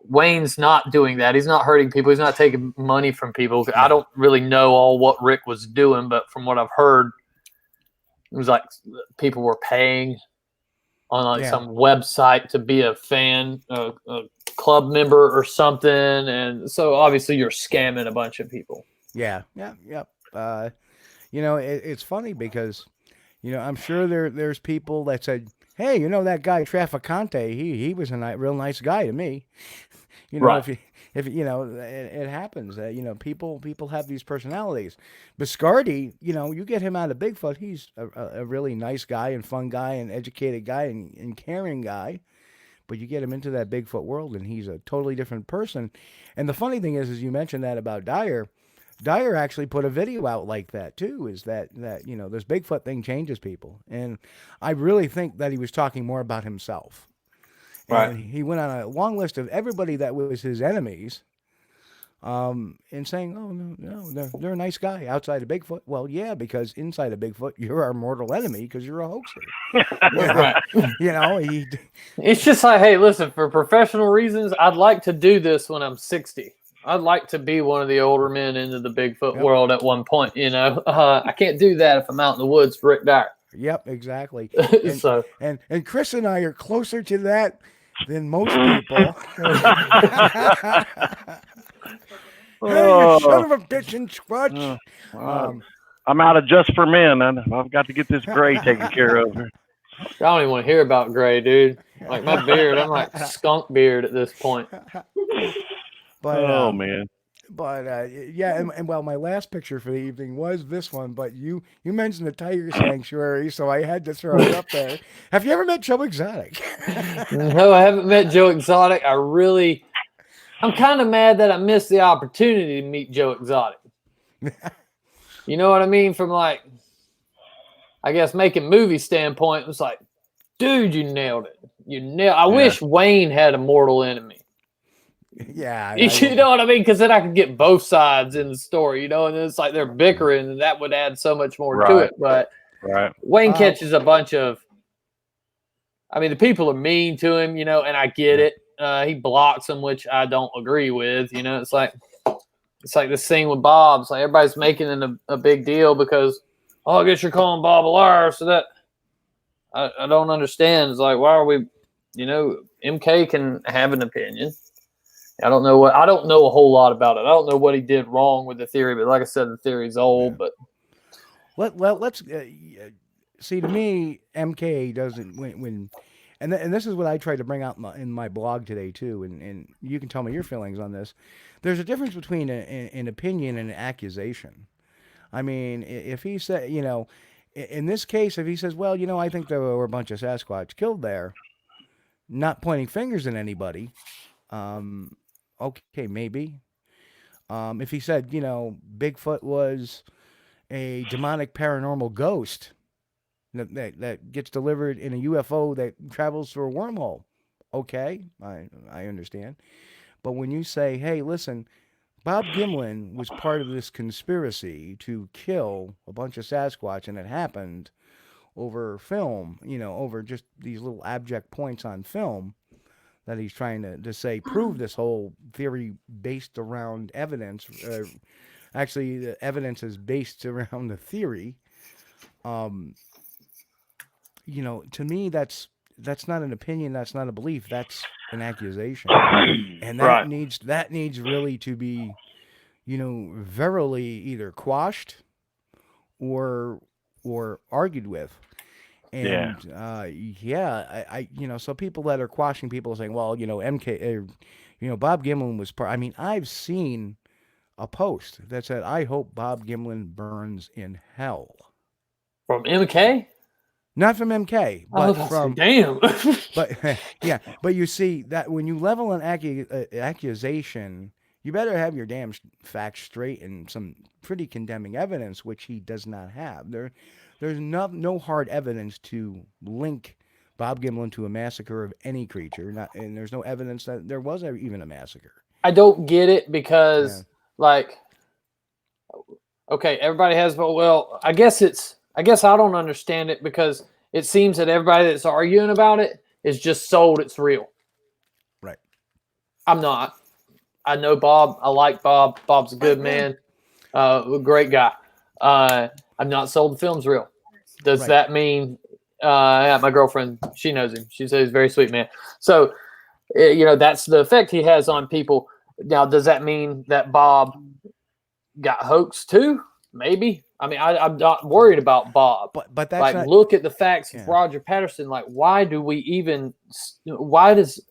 Wayne's not doing that. He's not hurting people. He's not taking money from people. I don't really know all what Rick was doing, but from what I've heard, it was like people were paying on some website to be a fan, a club member or something. And so obviously you're scamming a bunch of people. Yeah. It's funny because, I'm sure there's people that said, hey, that guy Traficante, he was a real nice guy to me. Right. If it happens that people have these personalities. Biscardi, you get him out of Bigfoot, he's a really nice guy and fun guy and educated guy and caring guy. But you get him into that Bigfoot world and he's a totally different person. And the funny thing is you mentioned that about Dyer. Dyer actually put a video out like that too, is that this Bigfoot thing changes people. And I really think that he was talking more about himself. Right. And he went on a long list of everybody that was his enemies, and saying, oh, no, they're a nice guy outside of Bigfoot. Well, yeah, because inside of Bigfoot, you're our mortal enemy because you're a hoaxer. Right. It's just like, hey, listen, for professional reasons, I'd like to do this when I'm 60. I'd like to be one of the older men into the Bigfoot world at one point, I can't do that if I'm out in the woods, Rick Dyer. Yep, exactly. And, and Chris and I are closer to that than most people. Hey, you son of a bitch and Squatch. I'm out of Just for Men. I've got to get this gray taken care of. I don't even want to hear about gray, dude. Like my beard, I'm like skunk beard at this point. But, man. But and well, my last picture for the evening was this one. But you mentioned the tiger sanctuary, so I had to throw it up there. Have you ever met Joe Exotic? No, I haven't met Joe Exotic. I'm kind of mad that I missed the opportunity to meet Joe Exotic. You know what I mean? From I guess making movie standpoint, it was like, dude, you nailed it. I wish Wayne had a mortal enemy. Yeah. You know what I mean? Because then I could get both sides in the story, and it's like they're bickering, and that would add so much more to it. But Wayne catches a bunch of, the people are mean to him, and I get it. He blocks them, which I don't agree with. It's like this thing with Bob. It's like everybody's making it a big deal because, I guess you're calling Bob a liar. So that I don't understand. It's like, why are we, MK can have an opinion. I don't know a whole lot about it. I don't know what he did wrong with the theory, but like I said, the theory's old. But let's see. To me, MK doesn't when and this is what I tried to bring out in my blog today too. And you can tell me your feelings on this. There's a difference between an opinion and an accusation. If he said, in this case, if he says, well, I think there were a bunch of Sasquatch killed there, not pointing fingers at anybody, okay, maybe. If he said, Bigfoot was a demonic paranormal ghost that gets delivered in a UFO that travels through a wormhole, okay, I understand. But when you say, hey, listen, Bob Gimlin was part of this conspiracy to kill a bunch of Sasquatch, and it happened over film, over just these little abject points on film that he's trying to say, prove this whole theory based around evidence. Actually, the evidence is based around the theory. To me, that's not an opinion. That's not a belief. That's an accusation, and that needs really to be, verily either quashed or argued with. And so people that are quashing people saying, well, MK, Bob Gimlin was part. I mean, I've seen a post that said, I hope Bob Gimlin burns in hell. From MK? Not from MK, but from damn. but you see that when you level an accusation, you better have your damn facts straight and some pretty condemning evidence, which he does not have. There's no hard evidence to link Bob Gimlin to a massacre of any creature, and there's no evidence that there was even a massacre. I don't get it because, okay, everybody has, but well, I guess I don't understand it because it seems that everybody that's arguing about it is just sold it's real. Right. I'm not. I know Bob. I like Bob. Bob's a good man. Great guy. I'm not sold the film's real. Does that mean my girlfriend, she knows him. She says he's a very sweet man. So, that's the effect he has on people. Now, does that mean that Bob got hoaxed too? Maybe. I mean, I'm not worried about Bob. But that's not, look at the facts of Roger Patterson. Why do we even? Why does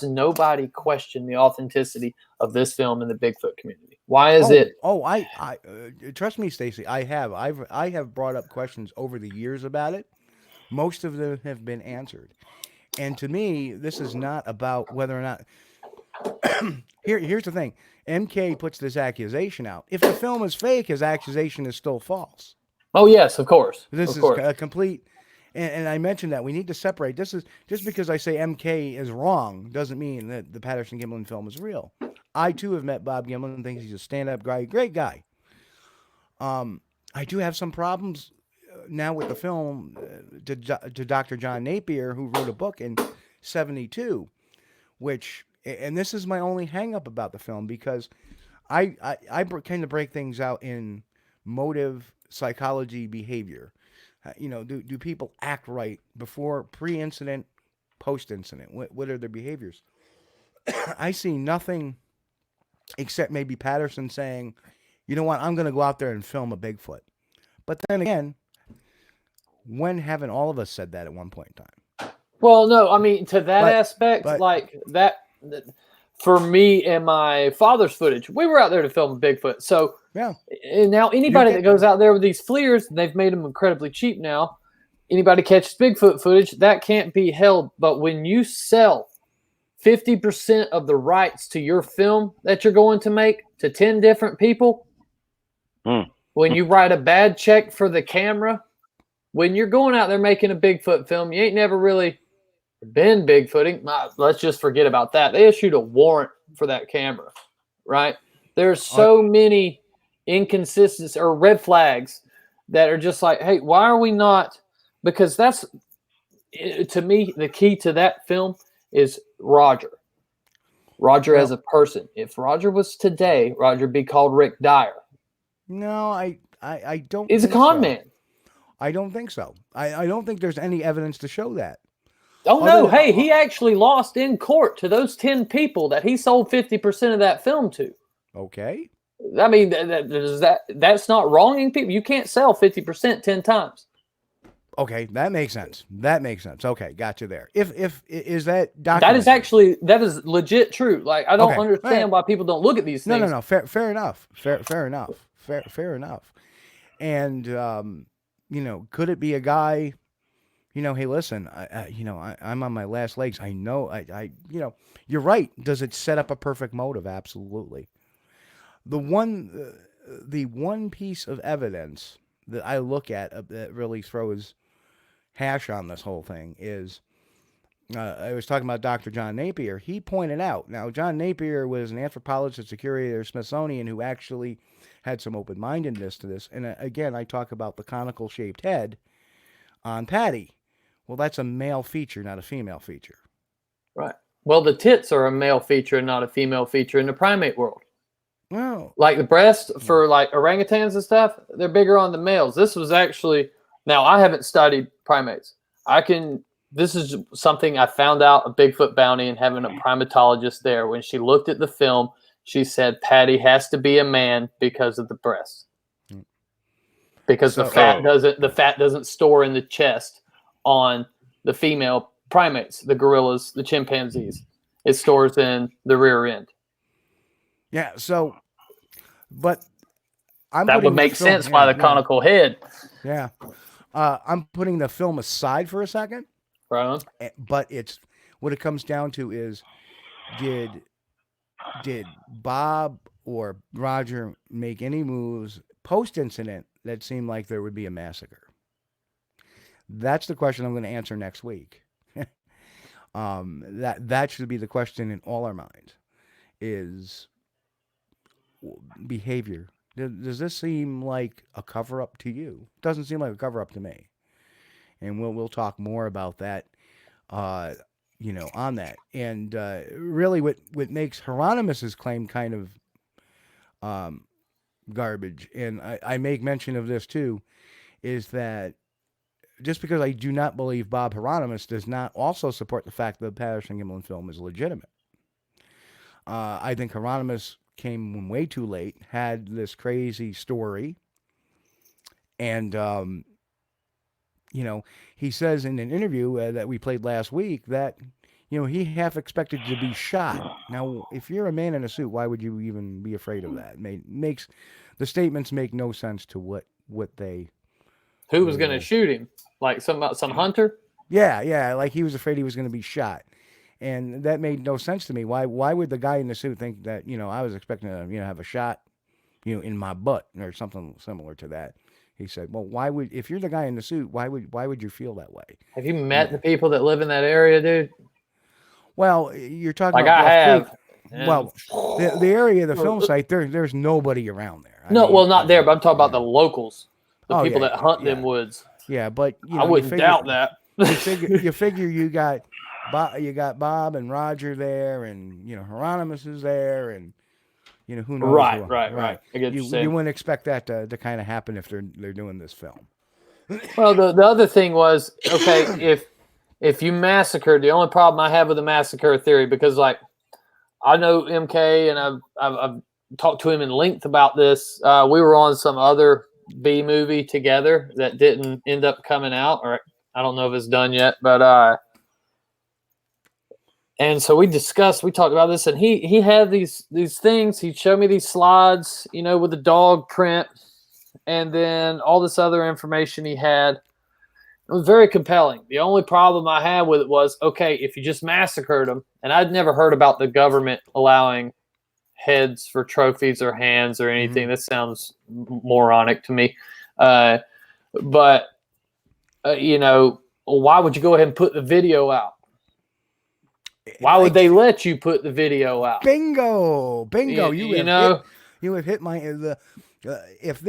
nobody question the authenticity of this film in the Bigfoot community? Why is it? Oh, I trust me, Stacy. I have brought up questions over the years about it. Most of them have been answered. And to me, this is not about whether or not. Here's the thing. MK puts this accusation out. If the film is fake, his accusation is still false. Oh yes, of course. This is a complete. And I mentioned that we need to separate. This is just because I say MK is wrong doesn't mean that the Patterson-Gimlin film is real. I too have met Bob Gimlin and think he's a stand-up guy, great guy. I do have some problems now with the film to Dr. John Napier, who wrote a book in '72, which, and this is my only hang-up about the film because I kind of break things out in motive, psychology, behavior. Do people act right before, pre-incident, post-incident? What are their behaviors? I see nothing except maybe Patterson saying, you know what, I'm going to go out there and film a Bigfoot. But then again, when haven't all of us said that at one point in time? Well, no, I mean, to that aspect, for me and my father's footage, we were out there to film Bigfoot. So yeah. And now anybody that goes out there with these FLIRs, they've made them incredibly cheap now. Anybody catches Bigfoot footage, that can't be held. But when you sell 50% of the rights to your film that you're going to make to 10 different people, when you write a bad check for the camera, when you're going out there making a Bigfoot film, you ain't never really been Bigfooting. Let's just forget about that. They issued a warrant for that camera, right? There's so many inconsistencies or red flags that are just like, hey, why are we not? Because that's, to me, the key to that film is Roger. Roger as a person. If Roger was today, Roger would be called Rick Dyer. No, I don't. He's a con man. I don't think so. I don't think there's any evidence to show that. Oh, no. Hey, he actually lost in court to those 10 people that he sold 50% of that film to. Okay. I mean, that's not wronging people. You can't sell 50% 10 times. Okay, that makes sense. Okay, got you there. If is that documented? That is legit true. Like, I don't understand why people don't look at these things. No. Fair enough. Fair enough. And could it be a guy? Hey, listen, I'm on my last legs. I know, you're right. Does it set up a perfect motive? Absolutely. The one piece of evidence that I look at that really throws hash on this whole thing is, I was talking about Dr. John Napier. He pointed out, now John Napier was an anthropologist at curator Smithsonian who actually had some open-mindedness to this. And again, I talk about the conical-shaped head on Patty. Well, that's a male feature, not a female feature. Right. Well, the tits are a male feature and not a female feature in the primate world. Well, like the breast for like orangutans and stuff, they're bigger on the males. This was actually, now I haven't studied primates. This is something I found out a Bigfoot bounty and having a primatologist there. When she looked at the film, she said Patty has to be a man because of the breast. Because the fat doesn't store in the chest on the female primates, the gorillas, the chimpanzees. It stores in the rear end. Yeah, so, but that would make sense why the conical head. Yeah. I'm putting the film aside for a second. Right on. But what it comes down to is, did Bob or Roger make any moves post-incident that seemed like there would be a massacre? That's the question I'm going to answer next week. That should be the question in all our minds, is behavior. Does this seem like a cover-up to you? It doesn't seem like a cover-up to me. And we'll talk more about that, on that. And really what makes Hieronymus's claim kind of garbage, and I make mention of this too, is that just because I do not believe Bob Hieronymus does not also support the fact that the Patterson-Gimlin film is legitimate. I think Hieronymus came way too late, had this crazy story, and he says in an interview that we played last week that he half expected to be shot. Now, if you're a man in a suit, why would you even be afraid of that? The statements make no sense to what they. Who was going to shoot him? Like some hunter? Yeah, like he was afraid he was going to be shot. And that made no sense to me. Why would the guy in the suit think that, I was expecting to, have a shot, in my butt or something similar to that? He said, well, if you're the guy in the suit, why would you feel that way? Have you met the people that live in that area, dude? Well, you're talking like about I have. Creek. Well, the area of the film site, there's nobody around there. Not there, but I'm talking about the locals, the people that hunt them woods. Yeah, but I wouldn't doubt that. you figure you got Bob and Roger there, and Hieronymus is there, and who knows? Right. I get you wouldn't expect that to kind of happen if they're doing this film. Well, the other thing was, okay, if you massacred, the only problem I have with the massacre theory, because like I know MK and I've talked to him in length about this. We were on some other B movie together that didn't end up coming out, or I don't know if it's done yet, but and so we talked about this, and he had these things. He'd show me these slides, with the dog print, and then all this other information he had. It was very compelling. The only problem I had with it was, okay, if you just massacred them, and I'd never heard about the government allowing heads for trophies or hands or anything. This sounds moronic to me. But why would you go ahead and put the video out? Why would they let you put the video out? Bingo. You have hit my if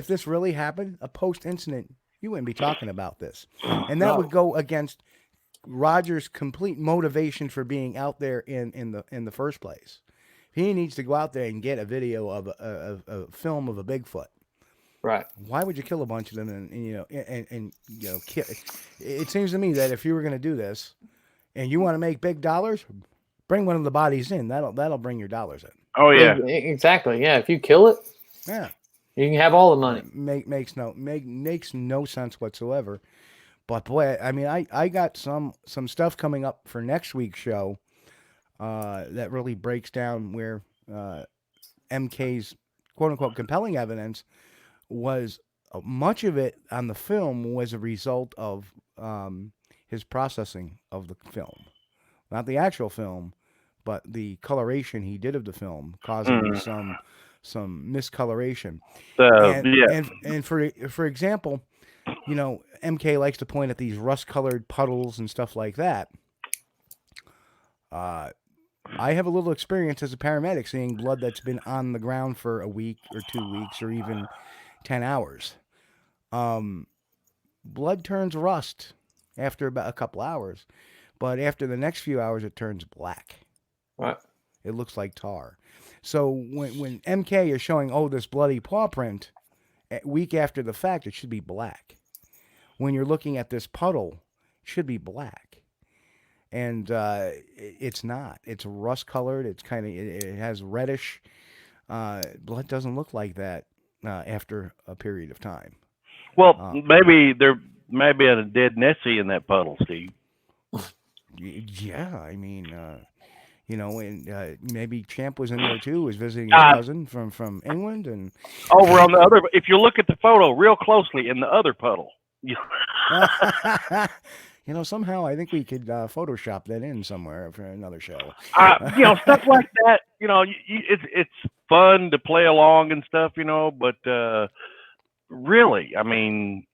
this really happened, a post-incident, you wouldn't be talking about this. And that would go against Roger's complete motivation for being out there in the first place. He needs to go out there and get a video of a film of a Bigfoot. Right. Why would you kill a bunch of them and kill? It seems to me that if you were going to do this and you want to make big dollars, bring one of the bodies in. That'll bring your dollars in. Oh yeah. Exactly. Yeah. If you kill it, yeah, you can have all the money. Makes no sense whatsoever. But boy, I mean, I got some stuff coming up for next week's show that really breaks down where MK's quote unquote compelling evidence was much of it on the film was a result of his processing of the film, not the actual film, but the coloration he did of the film, causing some miscoloration. And for example, you know, MK likes to point at these rust-colored puddles and stuff like that. I have a little experience as a paramedic seeing blood that's been on the ground for a week or 2 weeks or even 10 hours. Blood turns rust after about a couple hours, but after the next few hours, it turns black. Right. It looks like tar. So when MK is showing, this bloody paw print, a week after the fact, it should be black. When you're looking at this puddle, it should be black. And it's not. It's rust colored. It's it has reddish. Blood doesn't look like that after a period of time. Well, maybe there may be a dead Nessie in that puddle, Steve. Yeah, I mean, you know, and maybe Champ was in there too. Was visiting his cousin from England, and over on the other. If you look at the photo real closely in the other puddle. You know, somehow I think we could Photoshop that in somewhere for another show. You know, stuff like that. You know, it's fun to play along and stuff. You know, but really, I mean,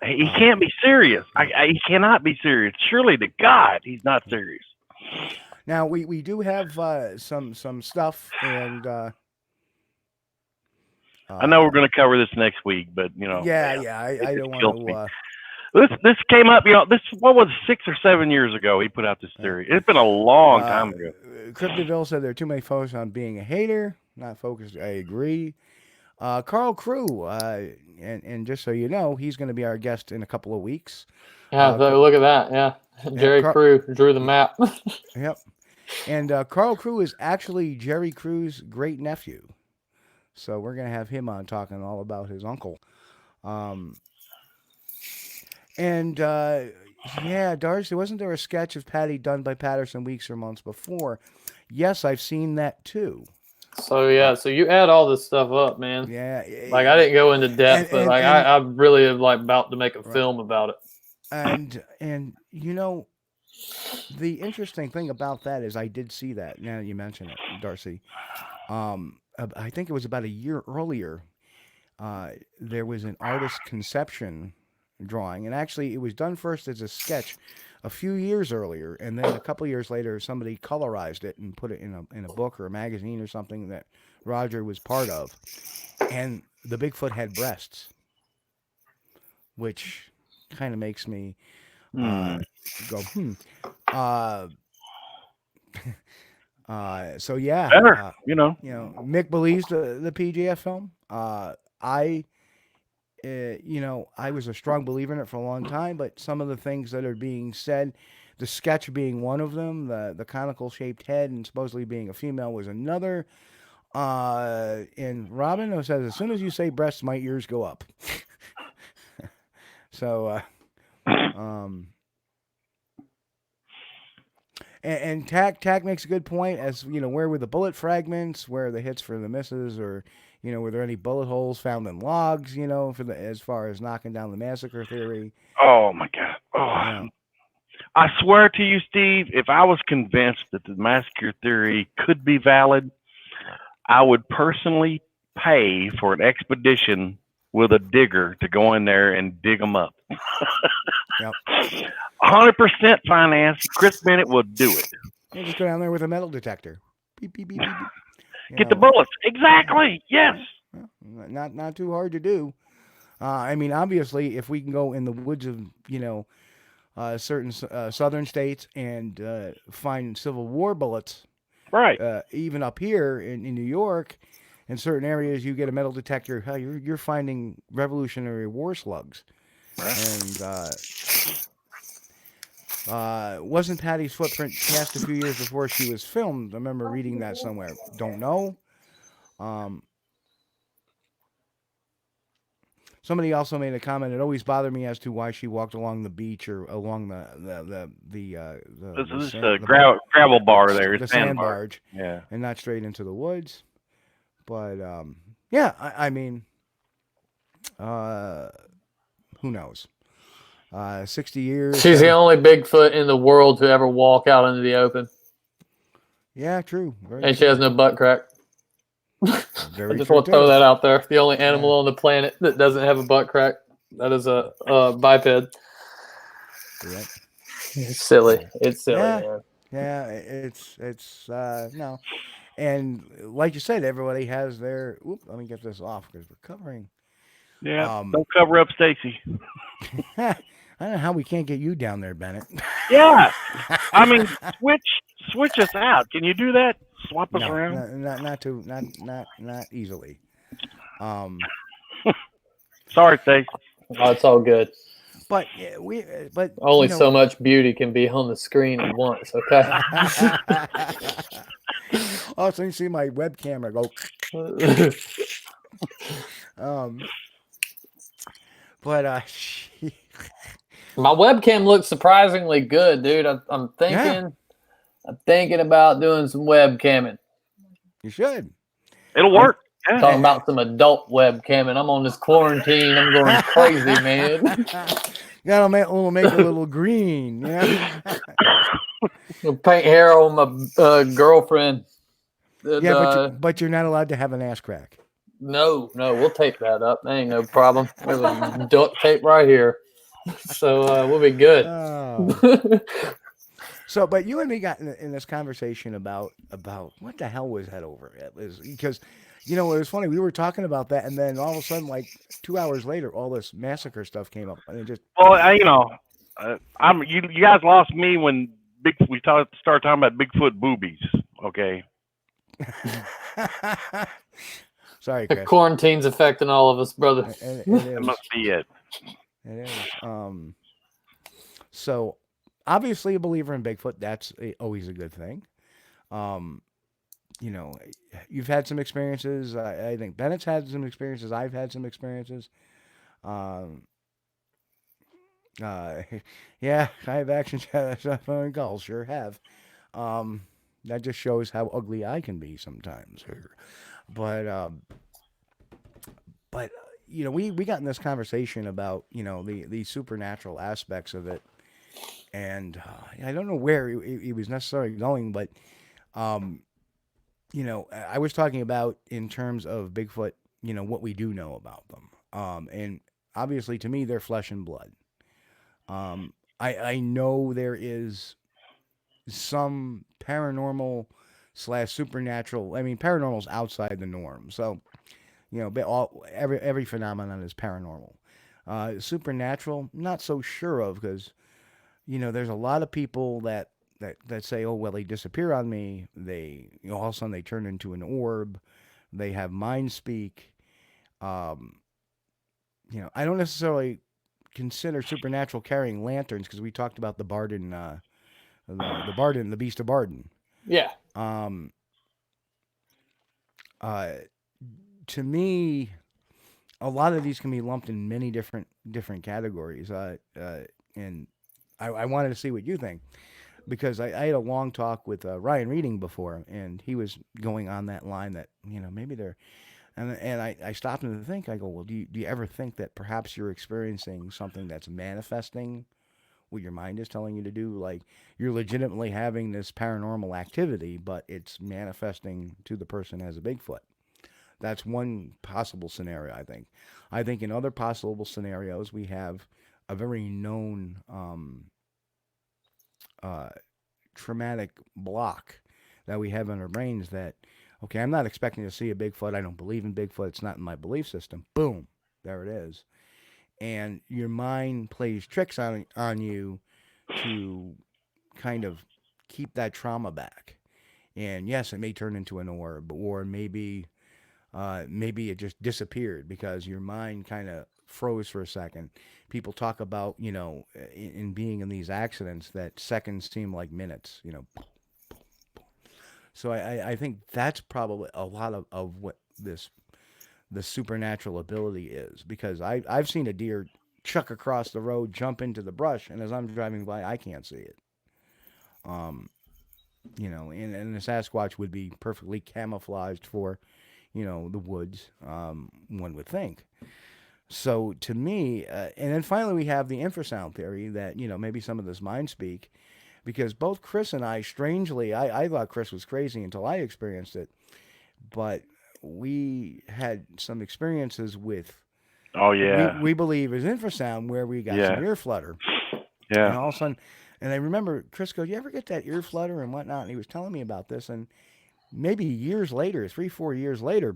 he can't be serious. He cannot be serious. Surely to God, he's not serious. Now we do have some stuff, and I know we're going to cover this next week, but you know, I don't want to. This came up, you know, what was 6 or 7 years ago he put out this theory. It's been a long time ago. Cryptoville said there are too many focus on being a hater, not focused. I agree. Carl Crew, and just so you know, he's going to be our guest in a couple of weeks. Yeah, look at that. Yeah, Jerry Crew drew the map. Yep. And Carl Crew is actually Jerry Crew's great nephew. So we're going to have him on talking all about his uncle. And Darcy, wasn't there a sketch of Patty done by Patterson weeks or months before? Yes, I've seen that too. So so you add all this stuff up, man. Yeah. Like I didn't go into depth, but I really am like about to make a film about it. And you know, the interesting thing about that is I did see that. Now you mention it, Darcy. I think it was about a year earlier. There was an artist conception drawing, and actually it was done first as a sketch a few years earlier, and then a couple years later somebody colorized it and put it in a book or a magazine or something that Roger was part of, and the Bigfoot had breasts, which kind of makes me go so yeah, better, you know, Mick believes the PGF film. I was a strong believer in it for a long time, but some of the things that are being said, the sketch being one of them, the conical shaped head and supposedly being a female was another. And Robin says, as soon as you say breasts, my ears go up. So, and Tack makes a good point, as you know, where were the bullet fragments, where are the hits for the misses, or you know, were there any bullet holes found in logs, you know, as far as knocking down the massacre theory? Oh my God! Oh, I swear to you, Steve, if I was convinced that the massacre theory could be valid, I would personally pay for an expedition with a digger to go in there and dig them up. Yep. 100% finance. Chris Bennett would do it. You just go down there with a metal detector. Beep, beep, beep, beep, beep. Get the bullets. Exactly. Yes. Not too hard to do. I mean, obviously, if we can go in the woods of, you know, certain southern states and find Civil War bullets, right? Even up here in New York, in certain areas, you get a metal detector. You're finding Revolutionary War slugs. Right. And wasn't Patty's footprint cast a few years before she was filmed? I remember reading that somewhere. Don't know. Somebody also made a comment. It always bothered me as to why she walked along the beach or along the gravel bar there, the sand barge, and not straight into the woods. But yeah, I mean, Who knows? 60 years. She's the only Bigfoot in the world to ever walk out into the open. Yeah, true. Very And true. she has no butt crack. Very I just true want to throw too. that out there. The only animal on the planet that doesn't have a butt crack. That is a biped. Yep. It's silly. It's silly, Yeah. man. Yeah, it's no. And like you said, everybody has their. Let me get this off because we're covering. Yeah, don't cover up Stacy. I don't know how we can't get you down there, Bennett. Yeah, I mean, switch us out. Can you do that? Swap us around? Not easily. Sorry, Stacy. Oh, it's all good. But only so much beauty can be on the screen at once. Okay. Oh, so you see my web camera go. But my webcam looks surprisingly good, dude. I'm thinking about doing some webcamming. You should. It'll work. Talking about some adult webcamming. I'm on this quarantine. I'm going crazy, man. Gotta make a little green. Yeah. Paint hair on my girlfriend. But you're not allowed to have an ass crack. No, we'll tape that up. That ain't no problem. There's a duct tape right here, so we'll be good. So, but you and me got in this conversation about what the hell was that over? It was because, it was funny. We were talking about that, and then all of a sudden, like 2 hours later, all this massacre stuff came up, and it just. Well, you guys lost me when we started talking about Bigfoot boobies. Okay. Sorry, Chris. The quarantine's affecting all of us, brother. It must be it. It is. So, obviously, a believer in Bigfoot. That's always a good thing. You've had some experiences. I think Bennett's had some experiences. I've had some experiences. Yeah, I have action phone calls. Sure have. That just shows how ugly I can be sometimes. But we got in this conversation about the supernatural aspects of it, and I don't know where he was necessarily going, but I was talking about in terms of Bigfoot, what we do know about them, and obviously to me they're flesh and blood. I know there is some paranormal / supernatural. I mean, paranormal's outside the norm, so every phenomenon is paranormal. Supernatural, not so sure of, because there's a lot of people that say, oh well, they disappear on me. They all of a sudden they turn into an orb. They have mind speak. I don't necessarily consider supernatural carrying lanterns, because we talked about the Barden, the Beast of Barden. Yeah. To me, a lot of these can be lumped in many different categories. And I wanted to see what you think, because I had a long talk with Ryan Reading before, and he was going on that line that maybe they're. And I stopped him to think. I go, well, do you ever think that perhaps you're experiencing something that's manifesting what your mind is telling you to do? Like, you're legitimately having this paranormal activity, but it's manifesting to the person as a Bigfoot. That's one possible scenario, I think. I think in other possible scenarios, we have a very known traumatic block that we have in our brains that, okay, I'm not expecting to see a Bigfoot. I don't believe in Bigfoot. It's not in my belief system. Boom. There it is. And your mind plays tricks on you to kind of keep that trauma back. And yes, it may turn into an orb, or maybe it just disappeared because your mind kind of froze for a second. People talk about, in being in these accidents, that seconds seem like minutes, So I think that's probably a lot of what the supernatural ability is, because I've seen a deer chuck across the road, jump into the brush, and as I'm driving by, I can't see it. And the Sasquatch would be perfectly camouflaged for, the woods, one would think. So to me, and then finally we have the infrasound theory that, maybe some of this mind speak, because both Chris and I, strangely, I thought Chris was crazy until I experienced it, but we had some experiences with, Oh yeah, we believe is infrasound, where we got some ear flutter. Yeah. And all of a sudden, and I remember Chris goes, "You ever get that ear flutter and whatnot?" And he was telling me about this, and maybe years later, 3-4 years later,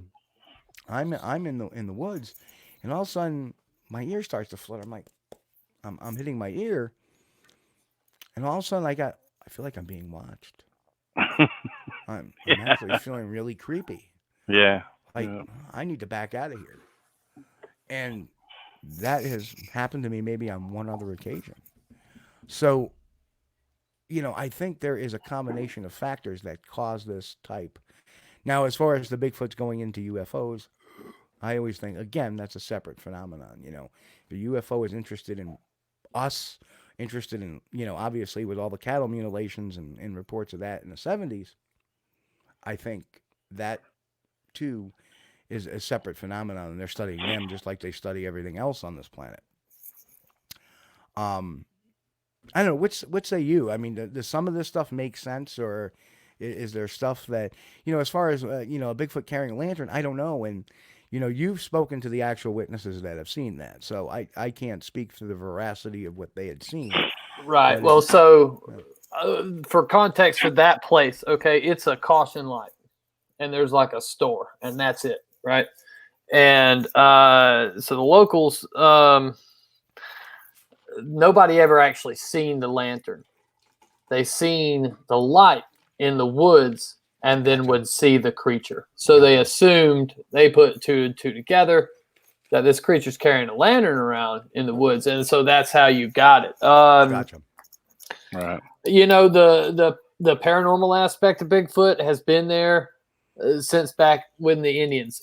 I'm in the woods, and all of a sudden my ear starts to flutter. I'm like, I'm hitting my ear, and all of a sudden I feel like I'm being watched. I'm actually feeling really creepy. Yeah. Like, I need to back out of here. And that has happened to me maybe on one other occasion. So, I think there is a combination of factors that cause this type. Now, as far as the Bigfoots going into UFOs, I always think, again, that's a separate phenomenon. The UFO is interested in us, interested in, obviously with all the cattle mutilations and reports of that in the 70s, I think that, too, is a separate phenomenon, and they're studying them just like they study everything else on this planet. I don't know. What say you? I mean, does some of this stuff make sense, or is there stuff that, as far as, a Bigfoot carrying a lantern, I don't know. And, you've spoken to the actual witnesses that have seen that. So I can't speak to the veracity of what they had seen. Right. Well, so for context for that place, okay, it's a caution light, and there's like a store, and that's it. Right. And so the locals, nobody ever actually seen the lantern. They seen the light in the woods and then would see the creature. So they assumed, they put two and two together, that this creature's carrying a lantern around in the woods. And so that's how you got it. Gotcha. Right. The paranormal aspect of Bigfoot has been there since back with the Indians,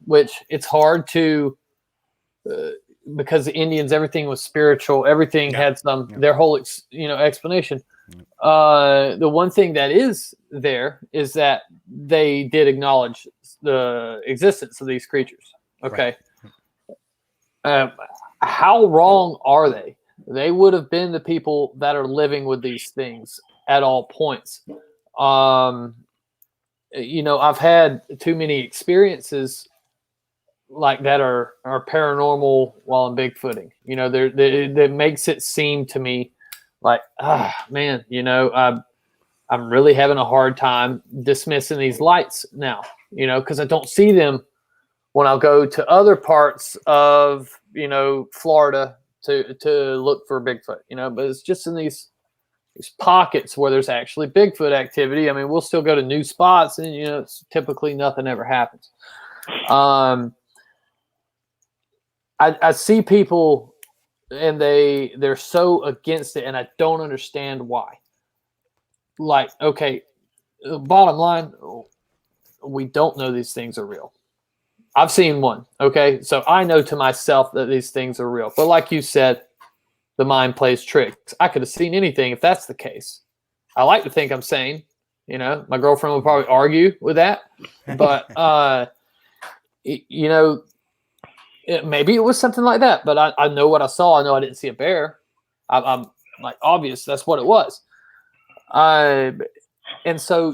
which it's hard to, because the Indians, everything was spiritual. Everything had their whole, explanation. The one thing that is there is that they did acknowledge the existence of these creatures. Okay. How wrong are they? They would have been the people that are living with these things at all points. I've had too many experiences like that are paranormal while I'm Bigfooting. That makes it seem to me like, man, I'm really having a hard time dismissing these lights now, because I don't see them when I'll go to other parts of, Florida to look for Bigfoot, but it's just in these pockets where there's actually Bigfoot activity. I mean, we'll still go to new spots, and it's typically nothing ever happens. I see people, and they're so against it, and I don't understand why. Like, okay, bottom line, we don't know these things are real. I've seen one, okay? So I know to myself that these things are real. But like you said, the mind plays tricks. I could have seen anything if that's the case. I like to think I'm sane. My girlfriend would probably argue with that. But, maybe it was something like that. But I know what I saw. I know I didn't see a bear. I'm like, obvious, that's what it was. And so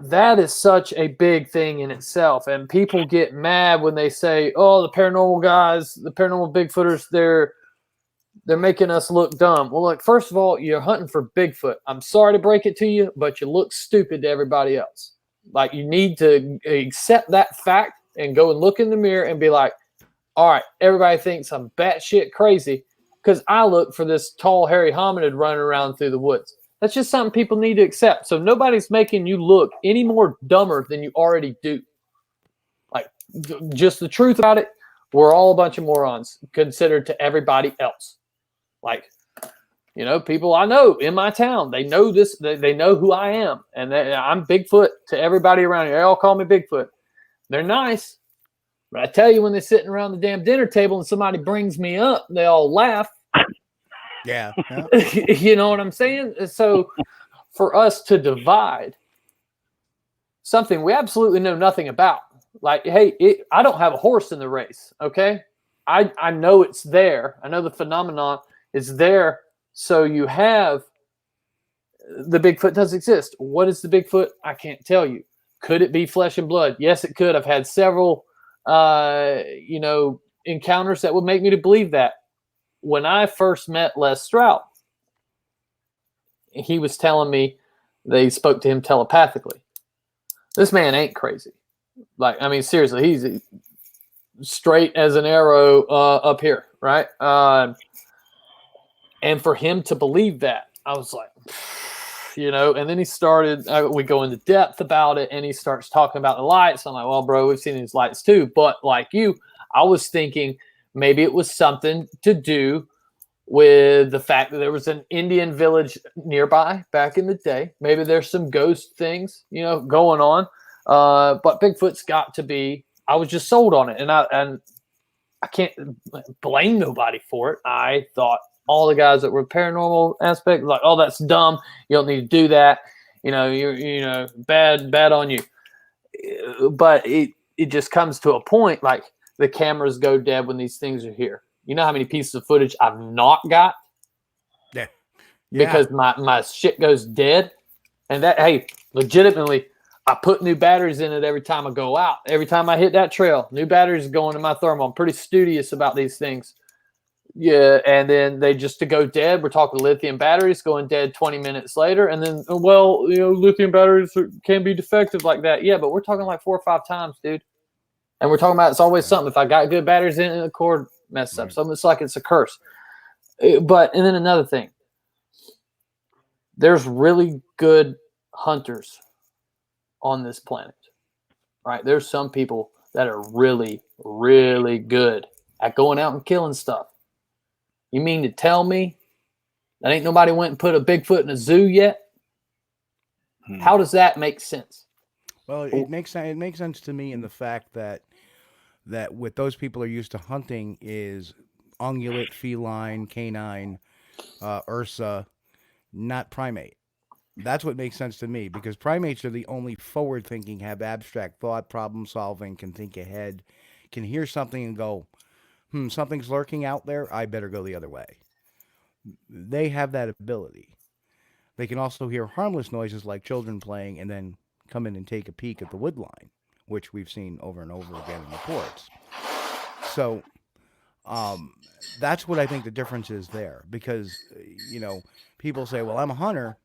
that is such a big thing in itself. And people get mad when they say, oh, the paranormal guys, the paranormal Bigfooters, they're making us look dumb. Well, look, first of all, you're hunting for Bigfoot. I'm sorry to break it to you, but you look stupid to everybody else. Like, you need to accept that fact and go and look in the mirror and be like, all right, everybody thinks I'm batshit crazy because I look for this tall, hairy hominid running around through the woods. That's just something people need to accept. So nobody's making you look any more dumber than you already do. Like, just the truth about it, we're all a bunch of morons considered to everybody else. Like, people I know in my town, they know this, they know who I am. And I'm Bigfoot to everybody around here. They all call me Bigfoot. They're nice. But I tell you, when they're sitting around the damn dinner table and somebody brings me up, they all laugh. Yeah. You know what I'm saying? So for us to divide something we absolutely know nothing about, like, hey, I don't have a horse in the race, okay? I know it's there. I know the phenomenon is there. So you have the Bigfoot does exist. What is the Bigfoot? I can't tell you. Could it be flesh and blood? Yes, it could. I've had several, encounters that would make me to believe that. When I first met Les Stroud, he was telling me they spoke to him telepathically. This man ain't crazy. Like, I mean, seriously, he's straight as an arrow up here, right? And for him to believe that, I was like, and then he started, we go into depth about it, and he starts talking about the lights. I'm like, well, bro, we've seen these lights too. But like you, I was thinking maybe it was something to do with the fact that there was an Indian village nearby back in the day. Maybe there's some ghost things, going on. But Bigfoot's got to be, I was just sold on it. And I can't blame nobody for it. I thought all the guys that were paranormal aspect, like, oh, that's dumb. You don't need to do that. You're bad on you. But it just comes to a point, like the cameras go dead when these things are here. You know how many pieces of footage I've not got? Yeah. Because my shit goes dead. And that, hey, legitimately, I put new batteries in it every time I go out. Every time I hit that trail, new batteries go into my thermal. I'm pretty studious about these things. Yeah, and then they just to go dead. We're talking lithium batteries going dead 20 minutes later. And then, lithium batteries can be defective like that. Yeah, but we're talking like 4 or 5 times, dude. And we're talking about it's always something. If I got good batteries in it, the cord messed up. So it's like it's a curse. And then another thing. There's really good hunters on this planet, right? There's some people that are really, really good at going out and killing stuff. You mean to tell me that ain't nobody went and put a Bigfoot in a zoo yet? How does that make sense? Well, it makes sense to me in the fact that what those people are used to hunting is ungulate, feline, canine, ursa, not primate. That's what makes sense to me, because primates are the only forward-thinking, have abstract thought, problem-solving, can think ahead, can hear something and go, something's lurking out there, I better go the other way. They have that ability. They can also hear harmless noises like children playing and then come in and take a peek at the wood line, which we've seen over and over again in reports. So that's what I think the difference is there, because, people say, well, I'm a hunter.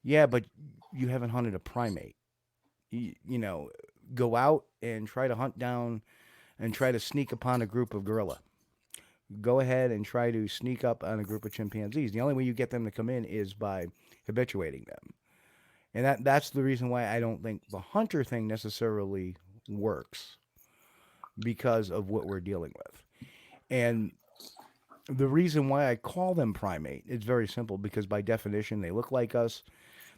Yeah, but you haven't hunted a primate. Go out and try to hunt down and try to sneak upon a group of gorilla. Go ahead and try to sneak up on a group of chimpanzees. The only way you get them to come in is by habituating them. And that's the reason why I don't think the hunter thing necessarily works, because of what we're dealing with. And the reason why I call them primate is very simple, because by definition they look like us.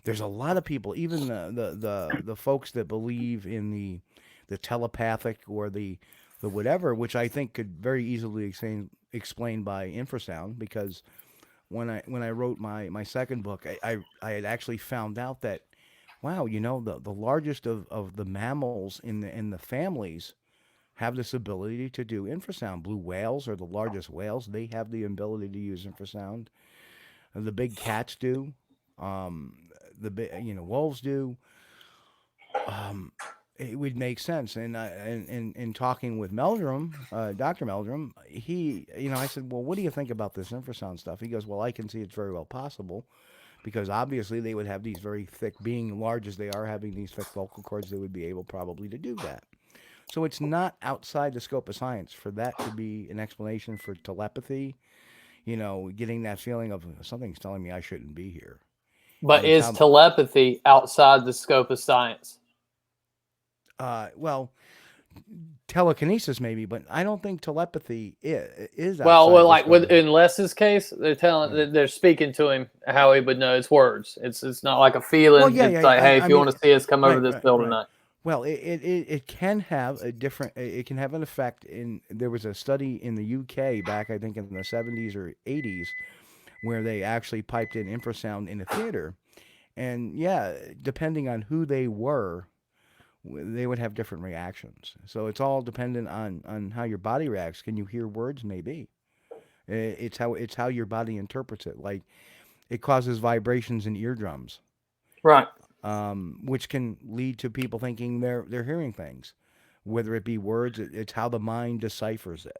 There's a lot of people, even the folks that believe in the telepathic or the whatever, which I think could very easily explain by infrasound, because when I wrote my second book, I had actually found out that, wow, the largest of the mammals in the families have this ability to do infrasound. Blue whales are the largest whales. They have the ability to use infrasound. The big cats do. Wolves do. It would make sense. And in talking with Meldrum, Dr. Meldrum, I said, well, what do you think about this infrasound stuff? He goes, well, I can see it's very well possible, because obviously they would have these very thick, being large as they are, having these thick vocal cords, they would be able probably to do that. So it's not outside the scope of science for that to be an explanation for telepathy, getting that feeling of something's telling me I shouldn't be here. But is telepathy outside the scope of science? Well, telekinesis maybe, but I don't think telepathy is. Well, like in Les's case, they're speaking to him how he would know his words. It's not like a feeling. Well, yeah, it's like, hey, if you want to see us, come over to this building tonight. Well, it can have it can have an effect. There was a study in the UK back, I think, in the 70s or 80s, where they actually piped in infrasound in a theater, and depending on who they were, they would have different reactions. So it's all dependent on how your body reacts. Can you hear words? Maybe. It's how your body interprets it. Like, it causes vibrations in eardrums, Right. Which can lead to people thinking they're hearing things, whether it be words. It's how the mind deciphers it.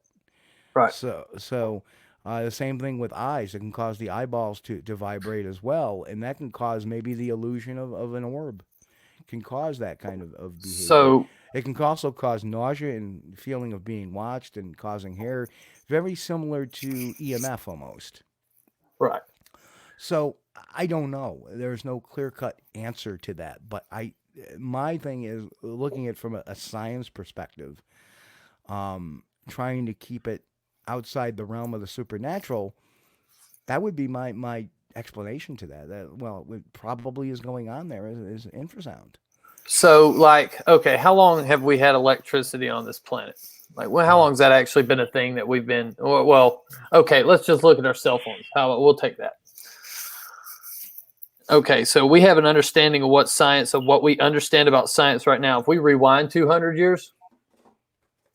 Right. So the same thing with eyes. It can cause the eyeballs to vibrate as well, and that can cause maybe the illusion of an orb. It can cause that kind of behavior. So it can also cause nausea and feeling of being watched and causing hair. Very similar to EMF almost. Right. So I don't know. There's no clear-cut answer to that. But my thing is looking at it from a science perspective, trying to keep it outside the realm of the supernatural. That would be my explanation to that. Well, what probably is going on there is infrasound. So, like, okay, how long have we had electricity on this planet? Like, well, how long has that actually been a thing that we've been? Well, okay, let's just look at our cell phones. We'll take that. Okay, so we have an understanding of what we understand about science right now. If we rewind 200 years,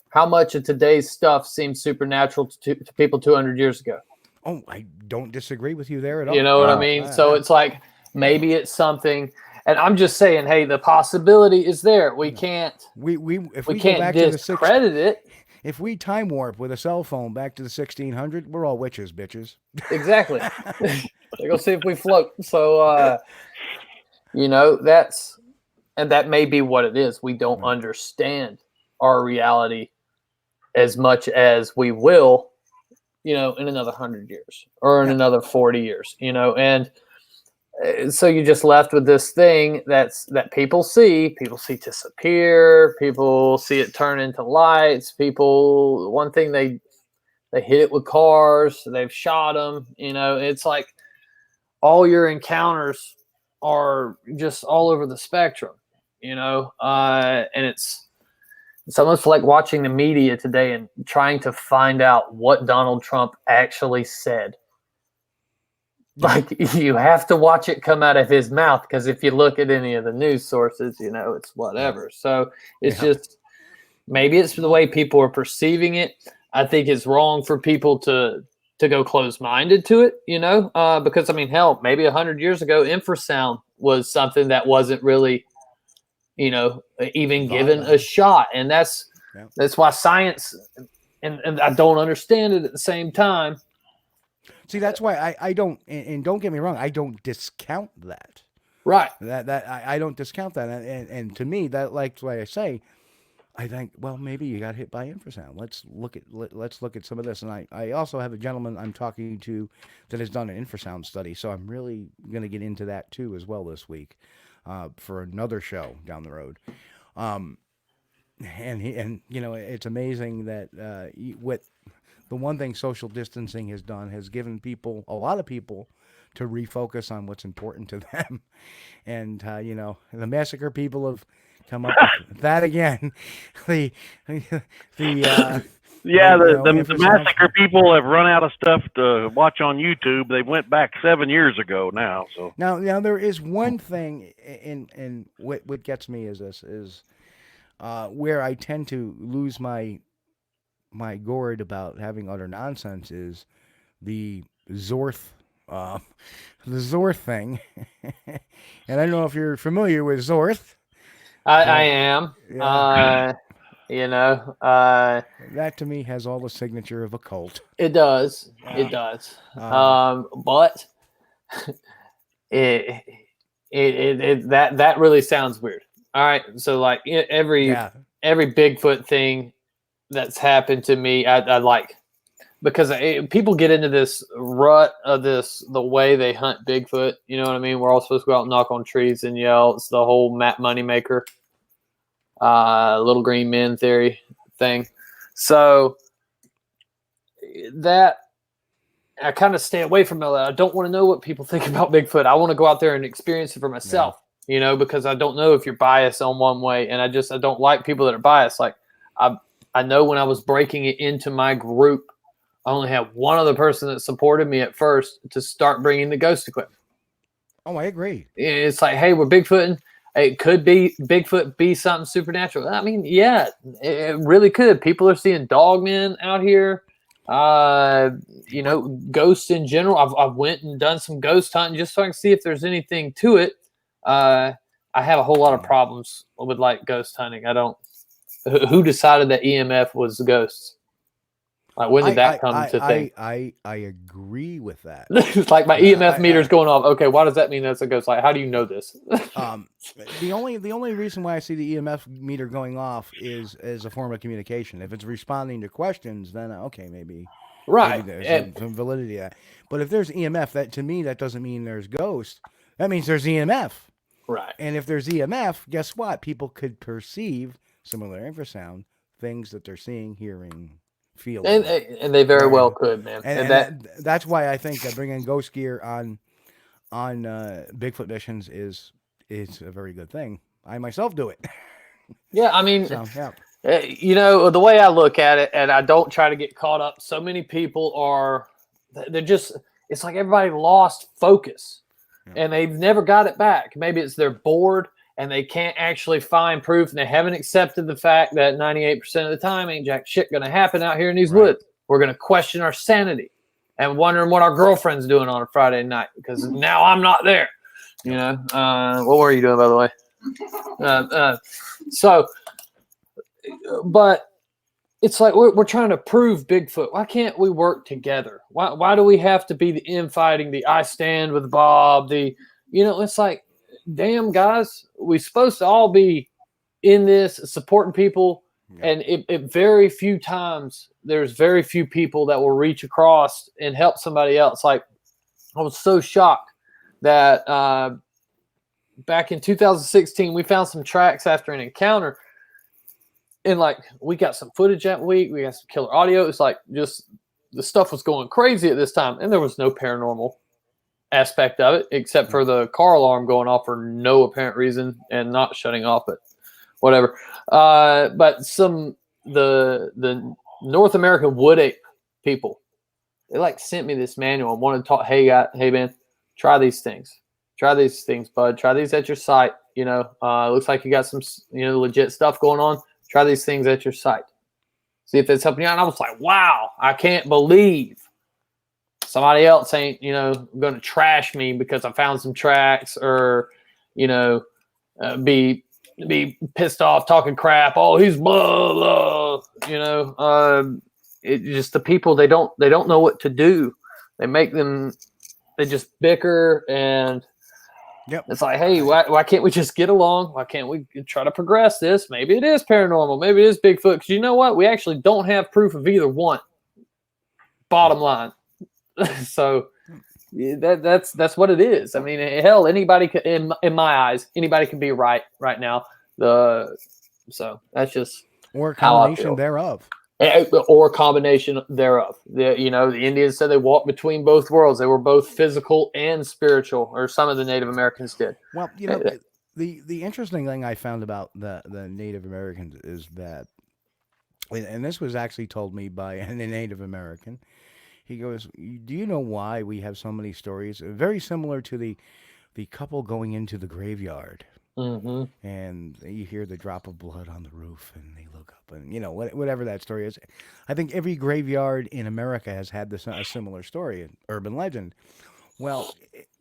how much of today's stuff seems supernatural to people 200 years ago? Oh, I don't disagree with you there at all. You know what I mean? So it's like, maybe it's something, and I'm just saying, hey, the possibility is there. We can't. If we can't go back discredit it. If we time warp with a cell phone back to the 1600s, we're all witches, bitches. Exactly. Go see if we float. So, that may be what it is. We don't understand our reality as much as we will, in another 100 years or in another 40 years, and so you're just left with this thing that people see disappear, people see it turn into lights, one thing they hit it with cars, they've shot them, it's like all your encounters are just all over the spectrum, and it's almost like watching the media today and trying to find out what Donald Trump actually said. Like, you have to watch it come out of his mouth, because if you look at any of the news sources, it's whatever. So it's just, maybe it's the way people are perceiving it. I think it's wrong for people to go closed-minded to it, because, hell, maybe 100 years ago, infrasound was something that wasn't really, even given a shot. And that's why science, and I don't understand it at the same time. See, that's why I don't, and don't get me wrong, I don't discount that. Right. I don't discount that. And to me, that's why I say, I think, well, maybe you got hit by infrasound. Let's look at some of this. And I also have a gentleman I'm talking to that has done an infrasound study. So I'm really going to get into that too as well this week for another show down the road. And it's amazing that with the one thing social distancing has done has given a lot of people to refocus on what's important to them. And, the Massacre people have come up with that again. The Massacre people have run out of stuff to watch on YouTube. They went back 7 years ago now. So now there is one thing, and what gets me is this is where I tend to lose my gourd about having utter nonsense is the Zorth thing. And I don't know if you're familiar with Zorth. I am. Yeah. That to me has all the signature of a cult. It does. It does. But that really sounds weird. All right. So like every Bigfoot thing that's happened to me, I like, because people get into this rut of the way they hunt Bigfoot. You know what I mean? We're all supposed to go out and knock on trees and yell. It's the whole Matt Moneymaker, little green men theory thing. So that I kind of stay away from that. I don't want to know what people think about Bigfoot. I want to go out there and experience it for myself, because I don't know if you're biased on one way. And I don't like people that are biased. Like I know when I was breaking it into my group, I only had one other person that supported me at first to start bringing the ghost equipment. Oh, I agree. It's like, hey, we're Bigfooting. It could be Bigfoot be something supernatural. I mean, yeah, it really could. People are seeing dogmen out here. You know, ghosts in general. I've went and done some ghost hunting just so I can see if there's anything to it. I have a whole lot of problems with like ghost hunting. I don't. Who decided that EMF was the ghosts? Like, when did that come to thing? I agree with that. It's like my EMF meter's going off. Okay, why does that mean that's a ghost? Like, how do you know this? The only reason why I see the EMF meter going off is as a form of communication. If it's responding to questions, then okay, maybe there's some validity to that. But if there's EMF, that to me that doesn't mean there's ghosts. That means there's EMF. Right. And if there's EMF, guess what? People could perceive similar infrasound things that they're seeing, hearing, feeling, and they very well could, man. And that's why I think bringing ghost gear on Bigfoot missions is a very good thing. I myself do it. Yeah, I mean, so, yeah. You know, the way I look at it, and I don't try to get caught up. So many people they're just, it's like everybody lost focus, and they've never got it back. Maybe it's they're bored and they can't actually find proof, and they haven't accepted the fact that 98% of the time ain't jack shit going to happen out here in these woods. We're going to question our sanity and wondering what our girlfriend's doing on a Friday night because now I'm not there. You know, what were you doing, by the way? But it's like we're trying to prove Bigfoot. Why can't we work together? Why do we have to be the infighting, the I stand with Bob, it's like, damn, guys, we're supposed to all be in this supporting people. And it very few times, there's very few people that will reach across and help somebody else. Like, I was so shocked that back in 2016, we found some tracks after an encounter. And like, we got some footage that week. We got some killer audio. It's like, just the stuff was going crazy at this time. And there was no paranormal aspect of it, except for the car alarm going off for no apparent reason and not shutting off, but whatever. But the North American wood ape people, they like sent me this manual and wanted to talk. Hey man, try these things, bud. Try these at your site. Looks like you got some, legit stuff going on. Try these things at your site. See if it's helping you out. And I was like, wow, I can't believe somebody else ain't, going to trash me because I found some tracks or, be pissed off talking crap. Oh, he's blah, blah, it just, the people, they don't know what to do. They just bicker, and it's like, hey, why can't we just get along? Why can't we try to progress this? Maybe it is paranormal. Maybe it is Bigfoot. Because you know what? We actually don't have proof of either one. Bottom line. So that's what it is. I mean, hell, anybody can, in my eyes, anybody can be right now. So that's just or a combination thereof. Or a combination thereof. The Indians said they walked between both worlds. They were both physical and spiritual, or some of the Native Americans did. Well, the interesting thing I found about the Native Americans is that, and this was actually told me by a Native American. He goes, do you know why we have so many stories? Very similar to the couple going into the graveyard. Mm-hmm. And you hear the drop of blood on the roof, and they look up, and whatever that story is. I think every graveyard in America has had a similar story, an urban legend. Well,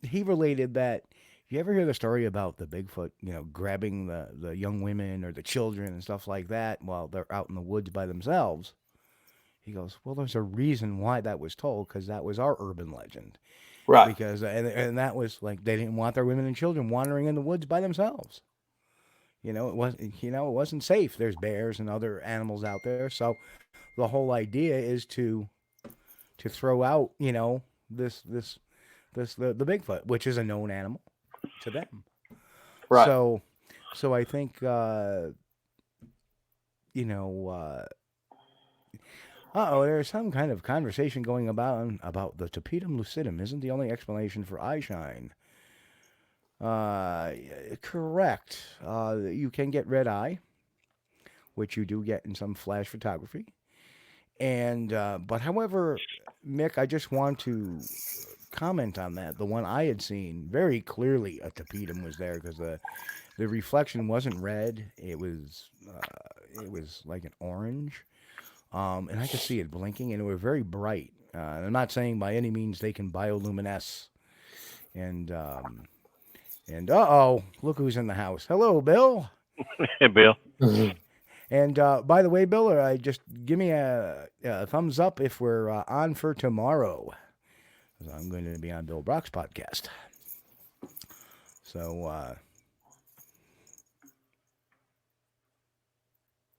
he related that. You ever hear the story about the Bigfoot, grabbing the young women or the children and stuff like that while they're out in the woods by themselves? He goes, well, there's a reason why that was told, because that was our urban legend. Right. Because and that was like, they didn't want their women and children wandering in the woods by themselves. It wasn't safe. There's bears and other animals out there. So the whole idea is to throw out, the Bigfoot, which is a known animal to them. Right. So I think there's some kind of conversation going about the tapetum lucidum isn't the only explanation for eye shine. Correct. You can get red eye, which you do get in some flash photography. And but however, Mick, I just want to comment on that. The one I had seen, very clearly a tapetum was there, because the reflection wasn't red. It was like an orange, and I could see it blinking, and it was very bright. I'm not saying by any means they can bioluminesce, and look who's in the house. Hello, Bill. Hey, Bill. And by the way, Bill, just give me a thumbs up if we're on for tomorrow. I'm going to be on Bill Brock's podcast. So,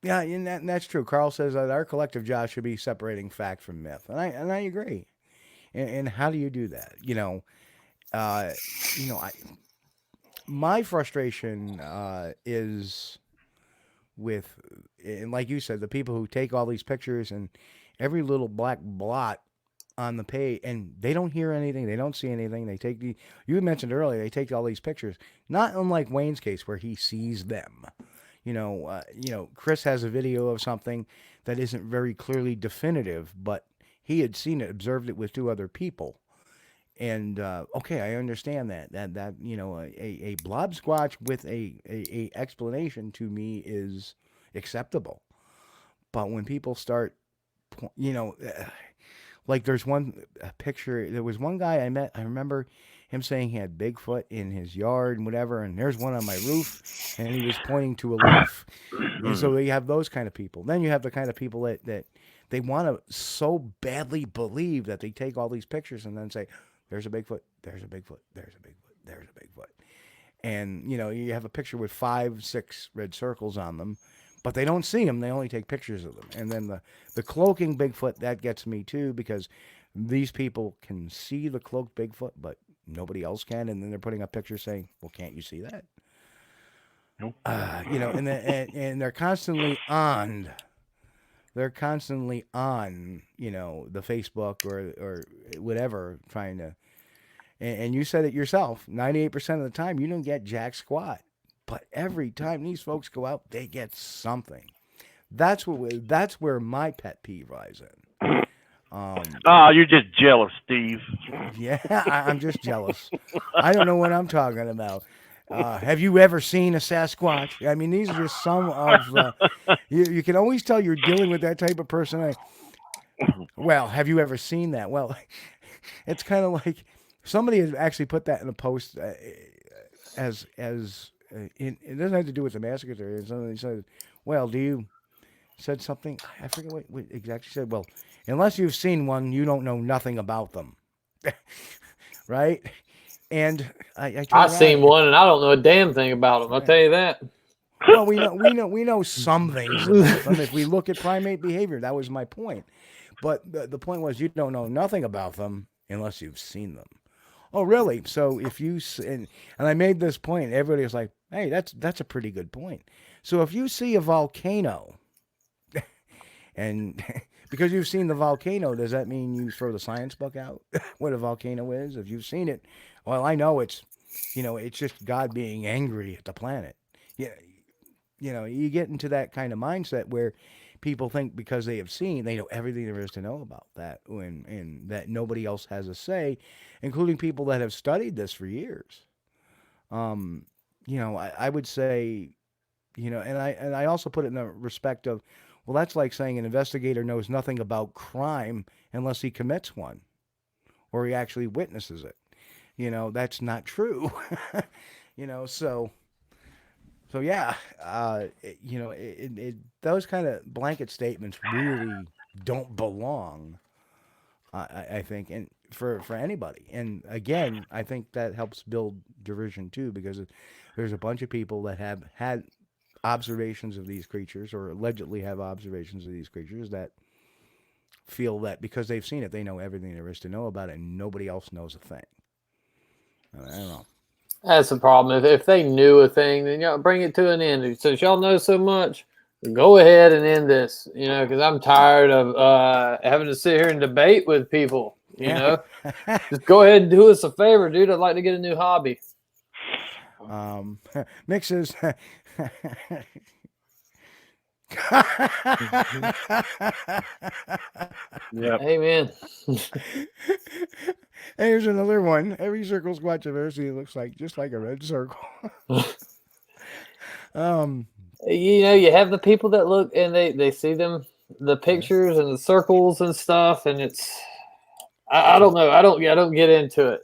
yeah, and that's true. Carl says that our collective job should be separating fact from myth, and I agree. And how do you do that? My frustration is with, and like you said, the people who take all these pictures and every little black blot on the page, and they don't hear anything, they don't see anything. They take you mentioned earlier, they take all these pictures, not unlike Wayne's case where he sees them. Chris has a video of something that isn't very clearly definitive, but he had seen it, observed it with 2 other people. And okay, I understand that a blob squatch with a explanation to me is acceptable. But when people start, like there's one picture, there was one guy I met, I remember him saying he had Bigfoot in his yard and whatever, and there's one on my roof, and he was pointing to a leaf. And so you have those kind of people. Then you have the kind of people that they want to so badly believe that they take all these pictures and then say, there's a Bigfoot, there's a Bigfoot, there's a Bigfoot, there's a Bigfoot. And, you have a picture with 5, 6 red circles on them, but they don't see them. They only take pictures of them. And then the cloaking Bigfoot, that gets me too, because these people can see the cloaked Bigfoot, but nobody else can. And then they're putting up pictures saying, well, can't you see that? Nope. And they're constantly on. They're constantly on, the Facebook or whatever, trying to, and you said it yourself, 98% of the time, you don't get jack squat. But every time these folks go out, they get something. That's where my pet peeve lies in. You're just jealous, Steve. Yeah, I'm just jealous. I don't know what I'm talking about. Have you ever seen a Sasquatch? I mean, these are just some of you can always tell you're dealing with that type of person. Well, have you ever seen that? Well, it's kind of like somebody has actually put that in a post it doesn't have to do with the massacre theory. Somebody said, well, said something, I forget what exactly said. Well, unless you've seen one, you don't know nothing about them. Right? And I've seen one, and I don't know a damn thing about them. I'll tell you that. Well, we know some things about them. If we look at primate behavior, that was my point. But the point was, you don't know nothing about them unless you've seen them. Oh, really? So if you and I made this point, everybody was like, "Hey, that's a pretty good point." So if you see a volcano, and because you've seen the volcano, does that mean you throw the science book out? What a volcano is? If you've seen it, well, I know it's just God being angry at the planet. Yeah, you get into that kind of mindset where people think because they have seen, they know everything there is to know about that, and that nobody else has a say, including people that have studied this for years. I would say, and I also put it in the respect of, well, that's like saying an investigator knows nothing about crime unless he commits one, or he actually witnesses it. That's not true. So yeah, those kind of blanket statements really don't belong, I think, and for anybody. And again, I think that helps build division too, because there's a bunch of people that have had observations of these creatures, or allegedly have observations of these creatures, that feel that because they've seen it, they know everything there is to know about it, and nobody else knows a thing. I don't know. That's the problem. If they knew a thing, then y'all bring it to an end. Since y'all know so much, go ahead and end this. Because I'm tired of having to sit here and debate with people. Just go ahead and do us a favor, dude. I'd like to get a new hobby. Mixes. Yeah. Amen. And here's another one. Every circle squatch I've ever seen looks just like a red circle. You know, you have the people that look and they see the pictures and the circles and stuff, and it's I don't know. I don't get into it.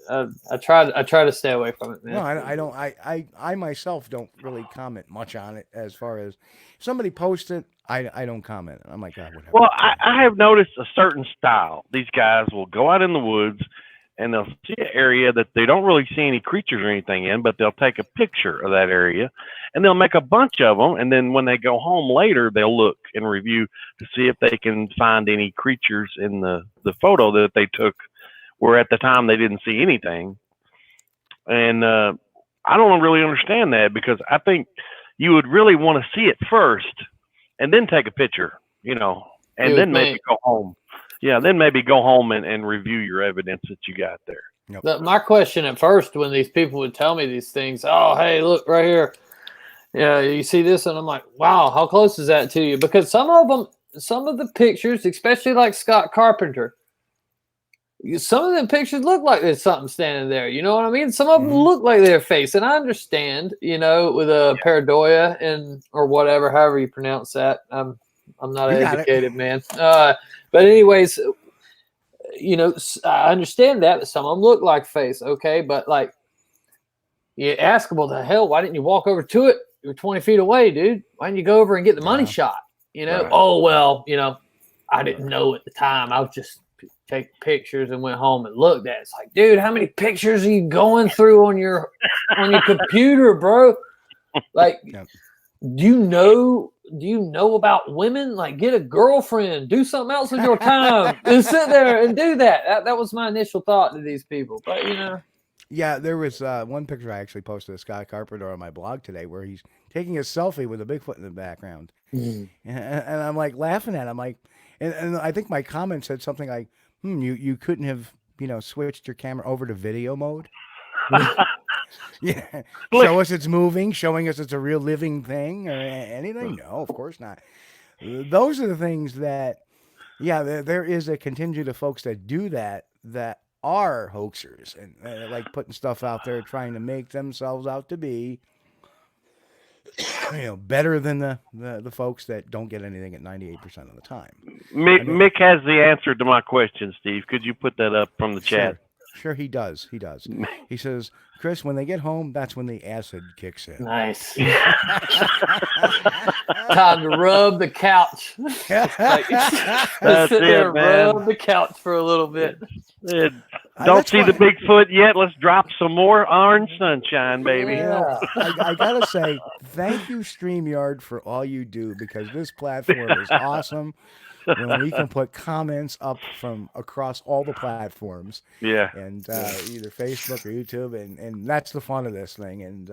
I try to stay away from it, man. No, I don't. I myself don't really comment much on it. As far as if somebody posts it, I don't comment. I'm like, God, whatever. Well, I have noticed a certain style. These guys will go out in the woods and they'll see an area that they don't really see any creatures or anything in, but they'll take a picture of that area and they'll make a bunch of them. And then when they go home later, they'll look and review to see if they can find any creatures in the photo that they took where at the time they didn't see anything. And I don't really understand that, because I think you would really want to see it first and then take a picture, you know, and then maybe go home. Yeah, then maybe go home and review your evidence that you got there. Yep. My question at first, when these people would tell me these things, oh, hey, look right here. Yeah, you see this? And I'm like, wow, how close is that to you? Because some of the pictures, especially like Scott Carpenter, some of them pictures look like there's something standing there. You know what I mean? Some of them look like their face. And I understand, you know, with a pareidoia or whatever, however you pronounce that. I'm not an educated man. But anyways, you know, I understand that, but some of them look like face, okay? But like, you ask them, well, the hell, why didn't you walk over to it? You're 20 feet away, dude. Why didn't you go over and get the money shot? You know, oh, well, you know, I didn't know at the time. I was just taking pictures and went home and looked at it. It's like, dude, how many pictures are you going through on your computer, bro? Like, do you know about women? Like, get a girlfriend, do something else with your time, and sit there and do that. That was my initial thought to these people. But you know, yeah, there was one picture I actually posted of Scott Carpenter on my blog today, where he's taking a selfie with a Bigfoot in the background, and I'm like laughing at him, like, and I think my comment said something like, you couldn't have, you know, switched your camera over to video mode. Yeah, show us it's moving, showing us it's a real living thing or anything. No, of course not. Those are the things that, yeah, there is a contingent of folks that do that are hoaxers and like putting stuff out there trying to make themselves out to be, you know, better than the folks that don't get anything at 98% of the time. Mick has the answer to my question, Steve. Could you put that up from the chat? Sure, he does. He says, Chris, when they get home, that's when the acid kicks in. Nice. Time to rub the couch. That's sit there, it, man. rub the couch for a little bit. Don't see the Bigfoot yet. Let's drop some more orange sunshine, baby. Yeah. I gotta say, thank you, StreamYard, for all you do, because this platform is awesome. When we can put comments up from across all the platforms, and either Facebook or YouTube, and that's the fun of this thing. And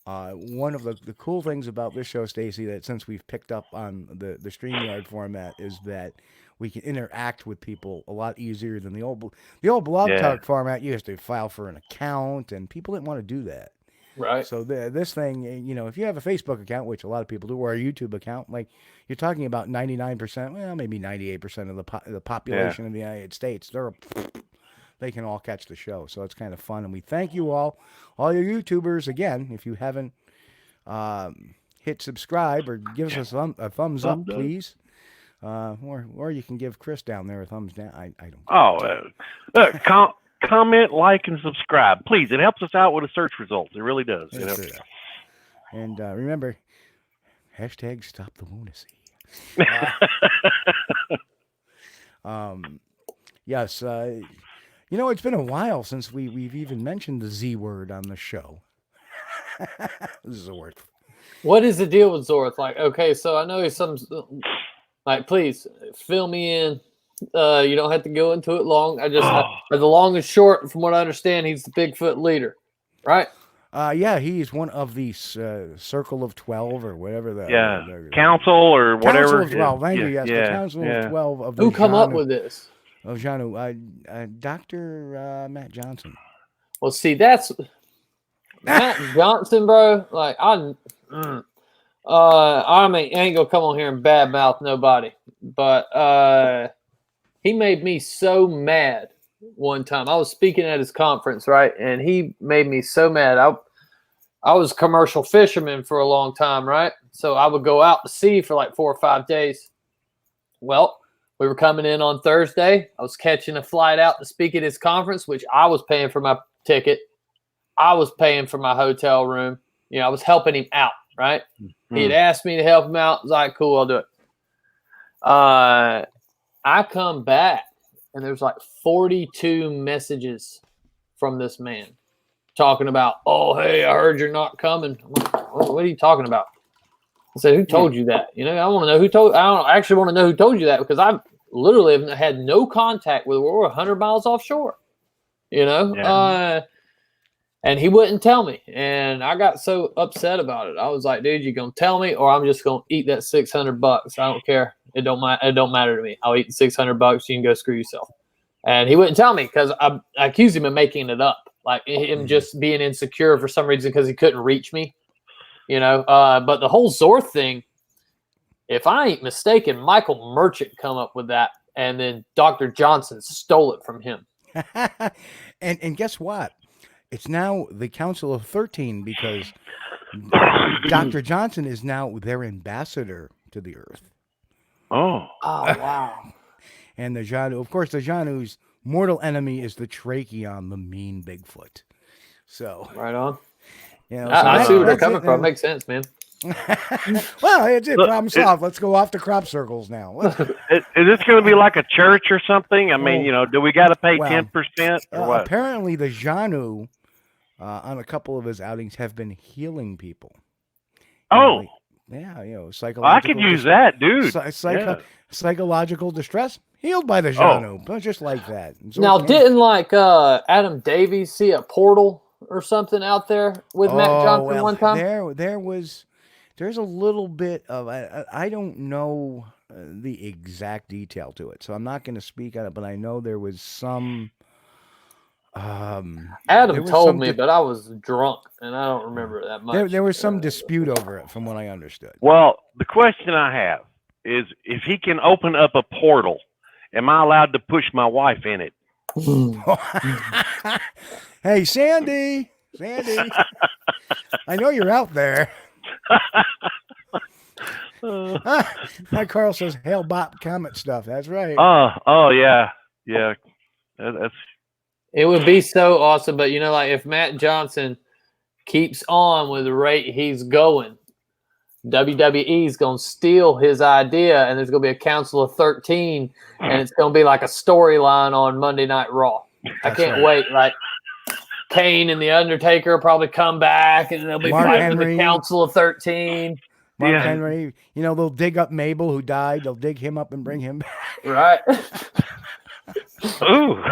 one of the cool things about this show, Stacy, that since we've picked up on the StreamYard format, is that we can interact with people a lot easier than the old blog talk format. You have to file for an account, and people didn't want to do that. Right. So this thing, you know, if you have a Facebook account, which a lot of people do, or a YouTube account, like you're talking about 99%, well, maybe 98% of the population of the United States, they can all catch the show. So it's kind of fun, and we thank you all your YouTubers. Again, if you haven't hit subscribe or give us a thumbs up, please. Or you can give Chris down there a thumbs down. I don't. Comment, like, and subscribe, please. It helps us out with the search results. It really does. You know? And remember, hashtag stop the lunacy. Yes. You know, it's been a while since we've even mentioned the Z word on the show. This is a word. What is the deal with Zorth? Like, okay, so I know some, like, please fill me in. You don't have to go into it long. The long and short, from what I understand, he's the Bigfoot leader, right? Yeah, he's one of the Circle of 12 or whatever the Council or whatever. Council of 12. Thank you. Yes, the Council of 12 of the Who come up with this? Oh, Janu, Dr. Matt Johnson. Well, see, that's Matt Johnson, bro. Like, I ain't gonna come on here and badmouth nobody, but he made me so mad one time. I was speaking at his conference, right? And he made me so mad. I was a commercial fisherman for a long time, right? So I would go out to sea for like 4 or 5 days. Well, we were coming in on Thursday. I was catching a flight out to speak at his conference, which I was paying for my ticket. I was paying for my hotel room. I was helping him out, right? He had asked me to help him out. I was like, cool, I'll do it. I come back, and there's like 42 messages from this man talking about, oh, hey, I heard you're not coming. I'm like, what are you talking about? I said, who told you that? I want to know who told. I don't actually want to know who told you that, because I literally have had no contact with. We're 100 miles offshore. And he wouldn't tell me, and I got so upset about it. I was like, dude, you gonna tell me, or I'm just gonna eat that $600? I don't care. It don't matter to me. I'll eat the $600. You can go screw yourself. And he wouldn't tell me, because I accused him of making it up, like him just being insecure for some reason because he couldn't reach me. But the whole Zorth thing, if I ain't mistaken, Michael Merchant come up with that, and then Dr. Johnson stole it from him. and guess what? It's now the Council of 13, because Dr. Johnson is now their ambassador to the Earth. Oh, wow. And the Janu, of course, the Janu's mortal enemy is the Tracheon, the mean Bigfoot. So right on. I see where they're coming from. Makes sense, man. Well, it's it. Problem solved. Let's go off the crop circles now. Is this going to be like a church or something? I mean, do we got to pay 10% or what? Apparently, the Janu, on a couple of his outings, have been healing people. Oh, psychological. I could use that, dude. Psychological distress healed by the Janu, but just like that. Now, didn't Adam Davies see a portal or something out there with Matt Johnson one time? There's a little bit of I don't know the exact detail to it, so I'm not going to speak on it. But I know there was some. Adam told me, but I was drunk and I don't remember that much. There was some dispute over it, from what I understood. Well, the question I have is, if he can open up a portal, am I allowed to push my wife in it? Hey, Sandy, I know you're out there. My Carl says, "Hail Bop comment stuff." That's right. Oh yeah. That's. It would be so awesome, but if Matt Johnson keeps on with the rate he's going, WWE's gonna steal his idea, and there's gonna be a Council of 13, and it's gonna be like a storyline on Monday Night Raw. I can't wait. Like Kane and the Undertaker will probably come back, and they'll be fighting the Council of 13. Mark Henry, they'll dig up Mabel, who died. They'll dig him up and bring him back. Right. Ooh.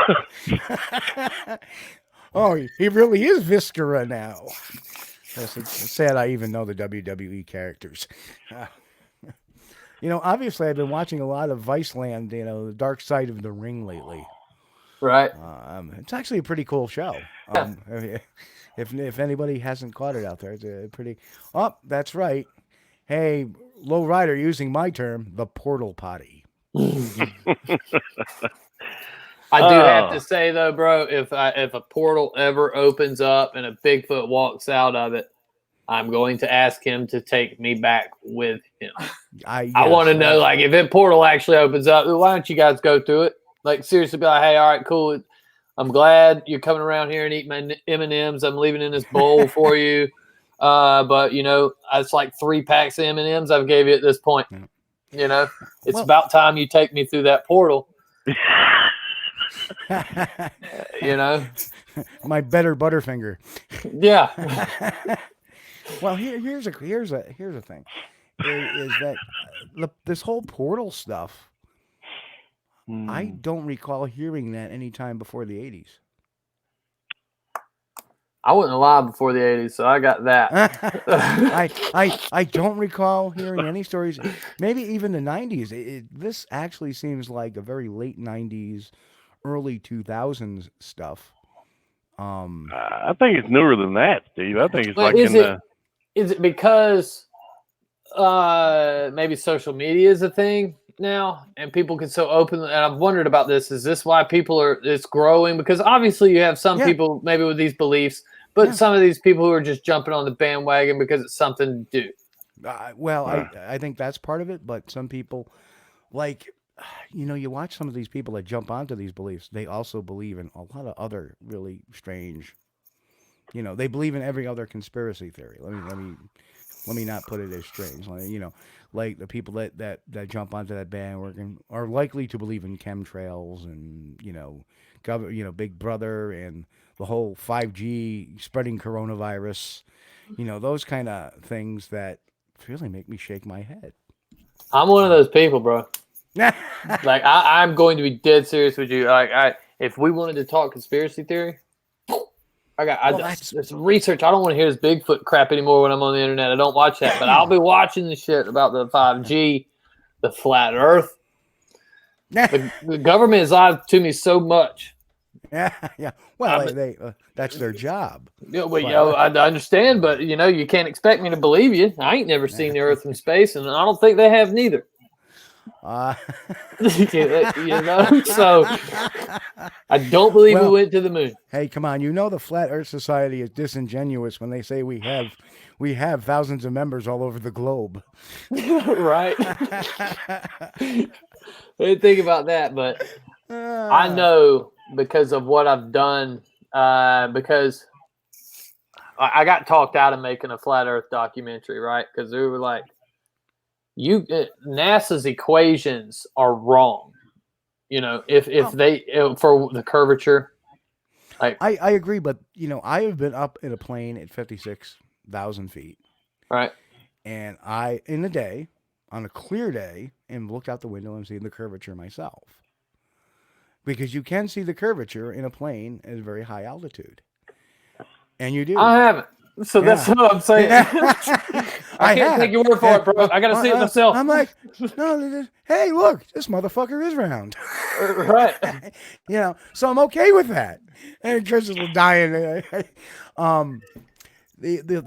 Oh, he really is Viscera now. It's sad I even know the WWE characters. Obviously I've been watching a lot of Viceland, the Dark Side of the Ring lately. Right. It's actually a pretty cool show. If anybody hasn't caught it out there, it's a pretty. Oh, that's right. Hey, low rider, using my term, the portal potty. I do have to say though, bro, if a portal ever opens up and a Bigfoot walks out of it, I'm going to ask him to take me back with him. I want to know, if a portal actually opens up, why don't you guys go through it? Like, seriously, be like, hey, all right, cool. I'm glad you're coming around here and eating my M&Ms. I'm leaving in this bowl for you. But it's like 3 packs of M&Ms I've gave you at this point. It's about time you take me through that portal. My better Butterfinger. Yeah. Well, here's a thing, is that this whole portal stuff, I don't recall hearing that any time before the 80s. I wasn't alive before the 80s, so I got that. I don't recall hearing any stories. Maybe even the 90s. This actually seems like a very late 90s, early 2000s stuff. I think it's newer than that, Steve. I think it's Is it because maybe social media is a thing now, and people can so open? And I've wondered about this. Is this why it's growing? Because obviously you have some people maybe with these beliefs, but some of these people who are just jumping on the bandwagon because it's something to do. I think that's part of it, but some people, like, you watch some of these people that jump onto these beliefs, they also believe in a lot of other really strange, they believe in every other conspiracy theory. Let me not put it as strange. Like the people that jump onto that bandwagon are likely to believe in chemtrails and, Big Brother and the whole 5G spreading coronavirus, those kind of things that really make me shake my head. I'm one of those people, bro. Like I'm going to be dead serious with you. Like if we wanted to talk conspiracy theory, there's research. I don't want to hear this Bigfoot crap anymore when I'm on the internet. I don't watch that, but I'll be watching the shit about the 5G, the flat Earth. The government has lied to me so much. Yeah. Well, that's their job. Yeah, well, I understand, but you can't expect me to believe you. I ain't never seen the Earth from space, and I don't think they have neither. So I don't believe we went to the moon. Hey, come on! The Flat Earth Society is disingenuous when they say we have thousands of members all over the globe. Right. I didn't think about that, but I know because of what I've done. Because I got talked out of making a Flat Earth documentary, right? Because they were like, NASA's equations are wrong. If they for the curvature. I agree, but I have been up in a plane at 56,000 feet. Right. And in a day, on a clear day, and looked out the window and seen the curvature myself. Because you can see the curvature in a plane at a very high altitude. And you do. I haven't. So that's what I'm saying. I can't take your word for it, bro. I got to see it myself. I'm like, no, hey, look, this motherfucker is round. Right. So I'm okay with that. And Chris is dying. The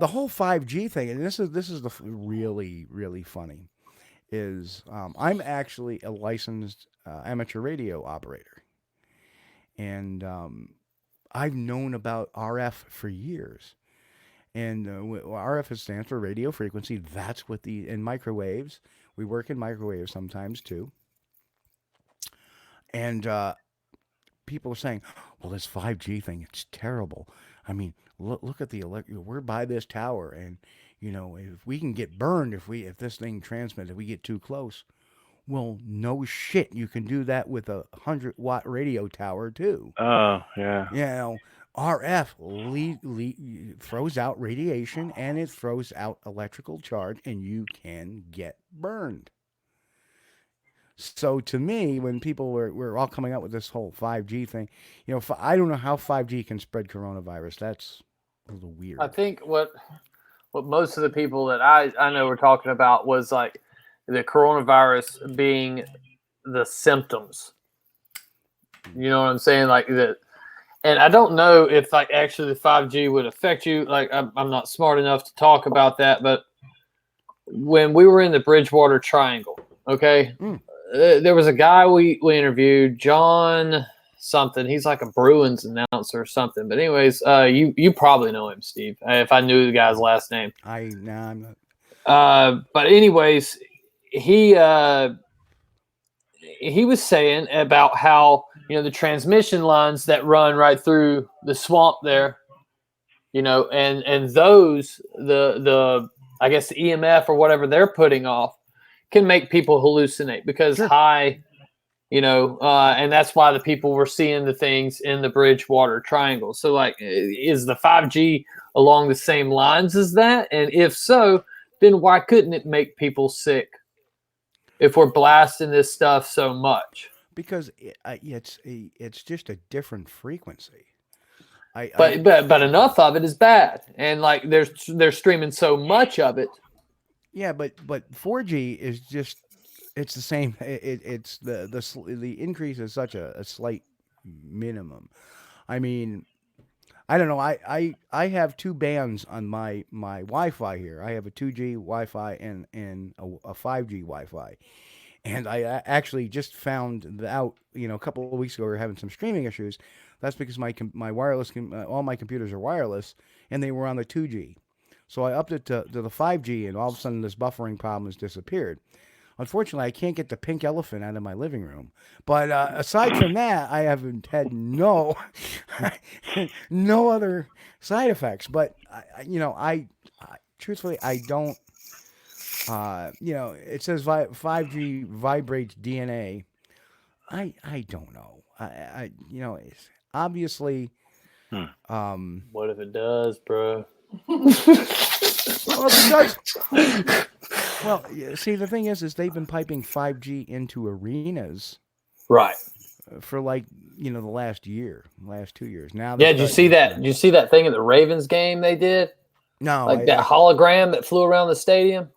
whole 5G thing, and this is the really, really funny, is I'm actually a licensed amateur radio operator. And I've known about RF for years. And RF stands for radio frequency. That's what in microwaves. We work in microwaves sometimes too. And people are saying, well, this 5G thing, it's terrible. I mean, look at we're by this tower, and if we can get burned if this thing transmits, if we get too close. Well, no shit. You can do that with a 100-watt radio tower too. Oh, yeah. RF throws out radiation, and it throws out electrical charge, and you can get burned. So to me, when people were all coming up with this whole 5G thing, I don't know how 5G can spread coronavirus. That's a little weird. I think what most of the people that I know were talking about was like the coronavirus being the symptoms. You know what I'm saying? Like that. And I don't know if like actually the 5G would affect you. Like I'm not smart enough to talk about that, but when we were in the Bridgewater Triangle, okay, there was a guy we interviewed, John something. He's like a Bruins announcer or something. But anyways, you probably know him, Steve. If I knew the guy's last name, I'm not. But anyways, he was saying about how the transmission lines that run right through the swamp there, and those the I guess the EMF or whatever they're putting off can make people hallucinate because high, and that's why the people were seeing the things in the Bridgewater Triangle. So like, is the 5G along the same lines as that? And if so, then why couldn't it make people sick if we're blasting this stuff so much? Because it's just a different frequency. But enough of it is bad, and like they're streaming so much of it. Yeah, but 4G is just it's the same. It's the increase is such a slight minimum. I mean, I don't know. I have two bands on my Wi-Fi here. I have a 2G Wi-Fi and a 5G Wi-Fi. And I actually just found out, a couple of weeks ago, we were having some streaming issues. That's because my wireless, all my computers are wireless, and they were on the 2G. So I upped it to the 5G, and all of a sudden this buffering problem has disappeared. Unfortunately, I can't get the pink elephant out of my living room. But aside from that, I haven't had no other side effects. But I truthfully, I don't. It says 5G vibrates DNA. I don't know. It's obviously. What if it does, bro? Well, if it does. Well, see, the thing is they've been piping 5G into arenas, right? For the last 2 years. Now, yeah. Did you see that? Did you see that thing at the Ravens game they did? No, that hologram that flew around the stadium.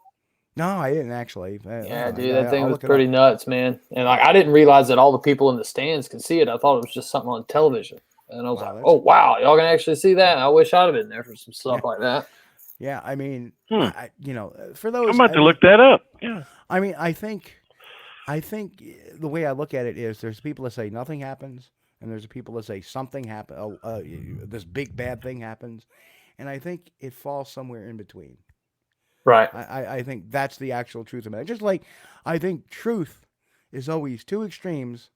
No, I didn't actually. Yeah, dude, that thing was pretty nuts, man. And I didn't realize that all the people in the stands could see it. I thought it was just something on television, and I was like, "Oh wow, y'all can actually see that." I wish I'd have been there for some stuff like that. Yeah, I mean, for those, I'm about to look that up. Yeah, I mean, I think the way I look at it is, there's people that say nothing happens, and there's people that say something happened. This big bad thing happens, and I think it falls somewhere in between. Right. I think that's the actual truth of it. Just like I think truth is always two extremes,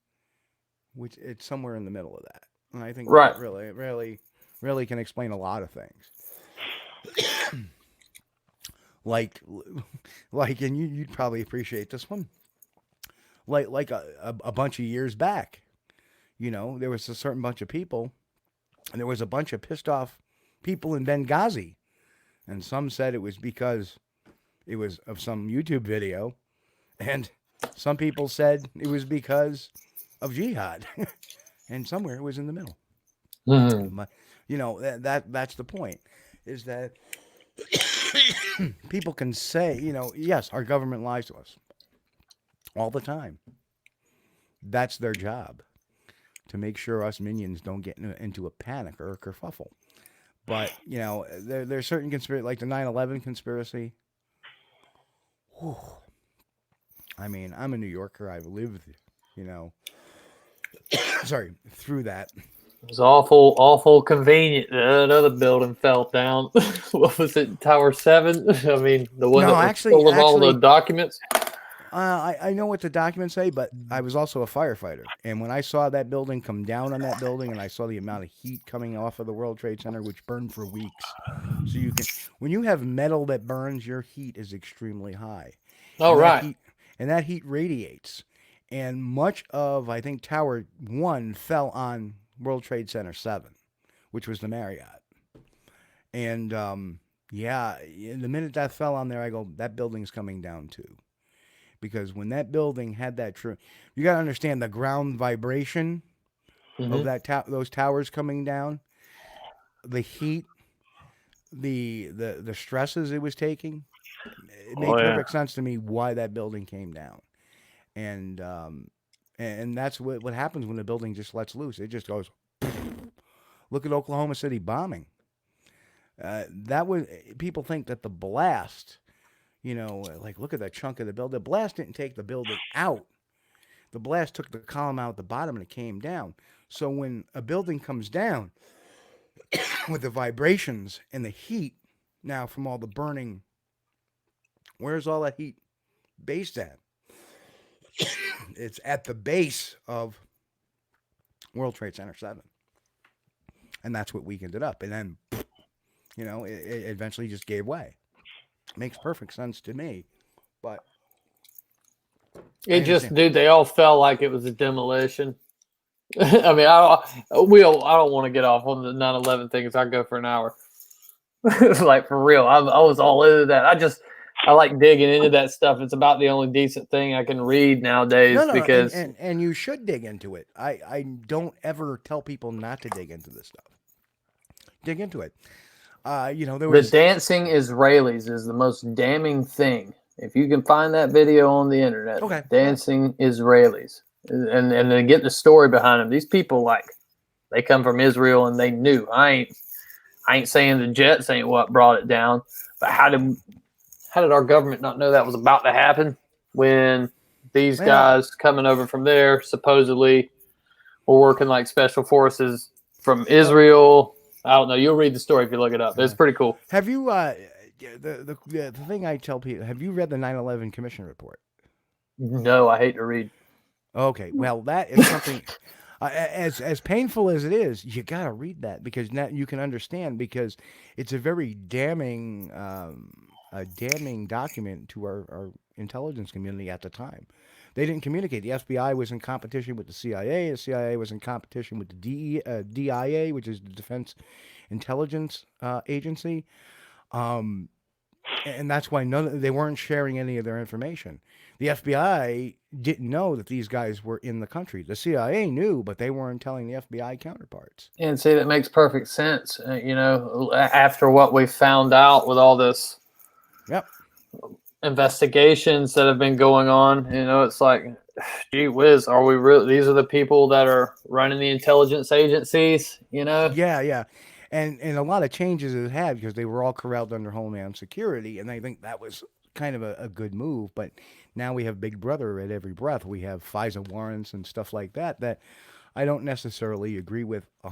which it's somewhere in the middle of that. And I think that really can explain a lot of things. like, and you'd probably appreciate this one. Like a bunch of years back, there was a certain bunch of people, and there was a bunch of pissed off people in Benghazi. And some said it was because it was of some YouTube video. And some people said it was because of jihad. And somewhere it was in the middle. Mm-hmm. But, that's the point. Is that people can say, yes, our government lies to us. All the time. That's their job. To make sure us minions don't get into a panic or a kerfuffle. But, there's certain conspiracy, like the 9/11 conspiracy. Whew. I mean, I'm a New Yorker. I've lived, through that. It was awful convenient. Another building fell down. What was it, Tower 7? I mean, the one that was full of all the documents. I know what the documents say, but I was also a firefighter. And when I saw that building come down on that building, and I saw the amount of heat coming off of the World Trade Center, which burned for weeks. So when you have metal that burns, your heat is extremely high. Oh, right. And that heat radiates. And much of, I think, Tower 1 fell on World Trade Center 7, which was the Marriott. And, the minute that fell on there, I go, that building's coming down too. Because when that building had that you got to understand the ground vibration of that those towers coming down, the heat, the stresses it was taking. It made perfect sense to me why that building came down, and that's what happens when the building just lets loose. It just goes. Look at Oklahoma City bombing. People think that the blast. Look at that chunk of the building. The blast didn't take the building out. The blast took the column out at the bottom and it came down. So when a building comes down with the vibrations and the heat now from all the burning, where's all that heat based at? It's at the base of World Trade Center 7. And that's what weakened it up. And then, it eventually just gave way. Makes perfect sense to me, but they all felt like it was a demolition. I mean, I don't want to get off on the 9/11 thing, because I go for an hour. Like, for real, I was all into that. I like digging into that stuff. It's about the only decent thing I can read nowadays. Because and you should dig into it. I don't ever tell people not to dig into this stuff. Dig into it. There was the dancing Israelis is the most damning thing. If you can find that video on the internet, dancing Israelis, and then get the story behind them. These people, they come from Israel and they knew. I ain't saying the jets ain't what brought it down, but how did our government not know that was about to happen when these guys coming over from there supposedly were working like special forces from Israel. I don't know. You'll read the story if you look it up. It's pretty cool. Have you the thing I tell people? Have you read the 9/11 Commission report? No, I hate to read. Okay, well, that is something. As painful as it is, you gotta read that because now you can understand because it's a very damning document to our intelligence community at the time. They didn't communicate. The FBI was in competition with the CIA. The CIA was in competition with the DIA, which is the Defense Intelligence Agency, and that's why they weren't sharing any of their information. The FBI didn't know that these guys were in the country. The CIA knew, but they weren't telling the FBI counterparts. And see, that makes perfect sense. After what we found out with all this investigations that have been going on, it's like, gee whiz, are we really? These are the people that are running the intelligence agencies, Yeah. And a lot of changes it had because they were all corralled under Homeland Security, and I think that was kind of a good move. But now we have Big Brother at every breath. We have FISA warrants and stuff like that I don't necessarily agree with. I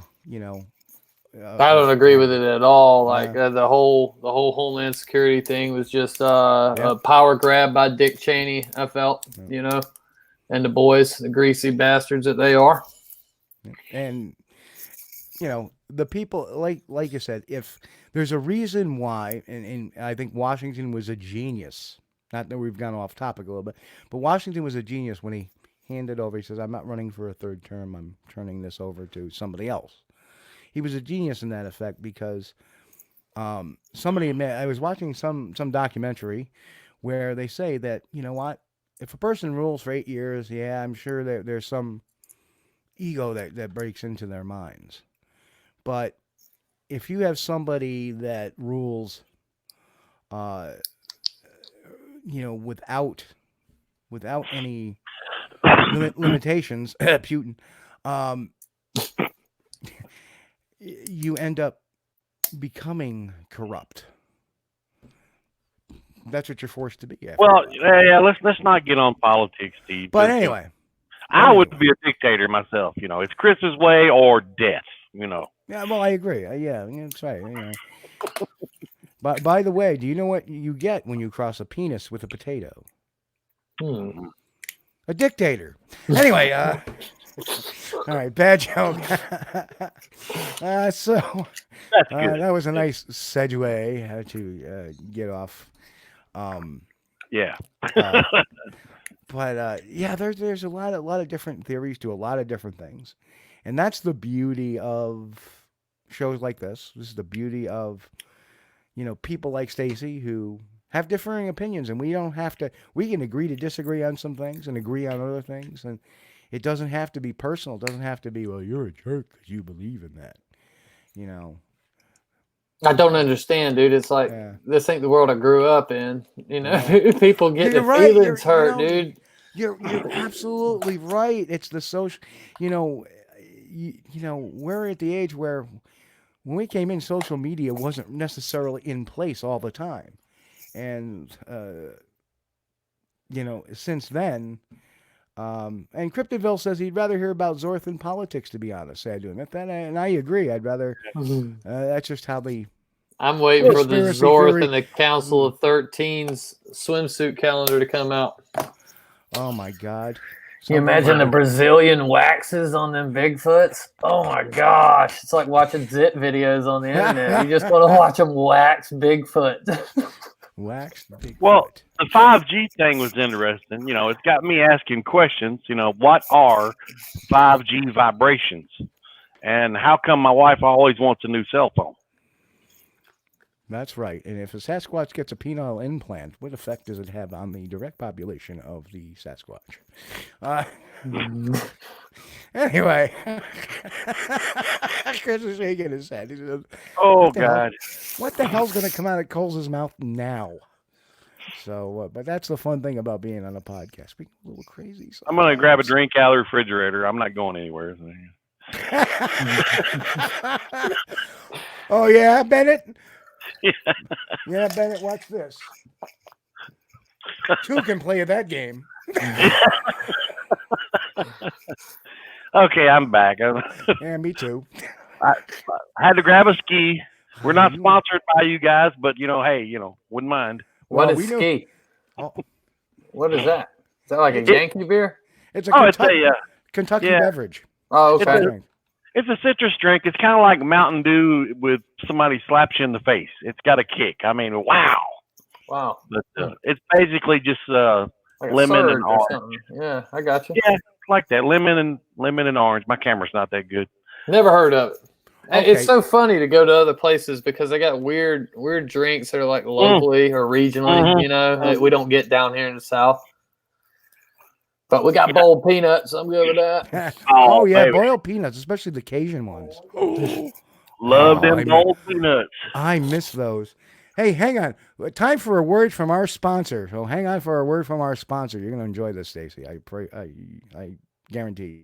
don't agree with it at all. Like the whole Homeland Security thing was just a power grab by Dick Cheney. I felt, and the boys, the greasy bastards that they are. And the people, like you said, if there's a reason why, and I think Washington was a genius. Not that we've gone off topic a little bit, but Washington was a genius when he handed over. He says, "I'm not running for a third term. I'm turning this over to somebody else." He was a genius in that effect because I was watching some documentary where they say that, if a person rules for 8 years, I'm sure there's some ego that breaks into their minds. But if you have somebody that rules, without any limitations, Putin, you end up becoming corrupt. That's what you're forced to be. Well, let's not get on politics, Steve. But anyway, I would be a dictator myself. It's Chris's way or death. Yeah, well, I agree. Yeah, that's right. But by the way, do you know what you get when you cross a penis with a potato? A dictator. Anyway, all right, bad joke. That was a nice segue to get off. There's a lot of different theories to a lot of different things, and that's the beauty of shows like this. This is the beauty of people like Stacy who have differing opinions, and we don't have to. We can agree to disagree on some things and agree on other things, and it doesn't have to be personal. It doesn't have to be, well, you're a jerk because you believe in that. I don't understand, dude. It's like this ain't the world I grew up in. People get their feelings hurt, dude. You're absolutely right. It's the social. We're at the age where when we came in, social media wasn't necessarily in place all the time, and since then. And Cryptoville says he'd rather hear about Zorth than politics, to be honest. And I agree. I'd rather. That's just how the. I'm waiting for the Zorth and the Council of 13's swimsuit calendar to come out. Oh my God! Can you imagine the Brazilian waxes on them Bigfoots? Oh my gosh! It's like watching zit videos on the internet. You just want to watch them wax Bigfoot. Waxed Bigfoot. Well, the 5G thing was interesting. It's got me asking questions. What are 5G vibrations? And how come my wife always wants a new cell phone? That's right. And if a Sasquatch gets a penile implant, what effect does it have on the direct population of the Sasquatch? Anyway, Chris is shaking his head. He says, "Oh God, what the hell's going to come out of Coles' mouth now?" So, but that's the fun thing about being on a podcast. We're a little crazy. Sometimes. I'm going to grab a drink out of the refrigerator. I'm not going anywhere. Oh yeah, Bennett. Yeah, Bennett. Watch this. Two can play that game. Okay, I'm back. Yeah, me too. I had to grab a ski. We're not sponsored by you guys, but hey, wouldn't mind. What is ski? Oh. What is that? Is that like a Yankee beer? It's a Kentucky beverage. Oh, okay. It's a citrus drink. It's kind of like Mountain Dew with somebody slaps you in the face. It's got a kick. I mean, wow. Wow. But it's basically just like lemon and orange. Yeah, I got you. Yeah, it's like that. Lemon and orange. My camera's not that good. Never heard of it. Okay. It's so funny to go to other places because they got weird drinks that are like locally or regionally, that we don't get down here in the South. But we got boiled peanuts. I'm good with that. Oh yeah, baby. Boiled peanuts, especially the Cajun ones. Love them boiled peanuts. I miss those. Hey, hang on. Time for a word from our sponsor. So hang on for a word from our sponsor. You're going to enjoy this, Stacy. I guarantee.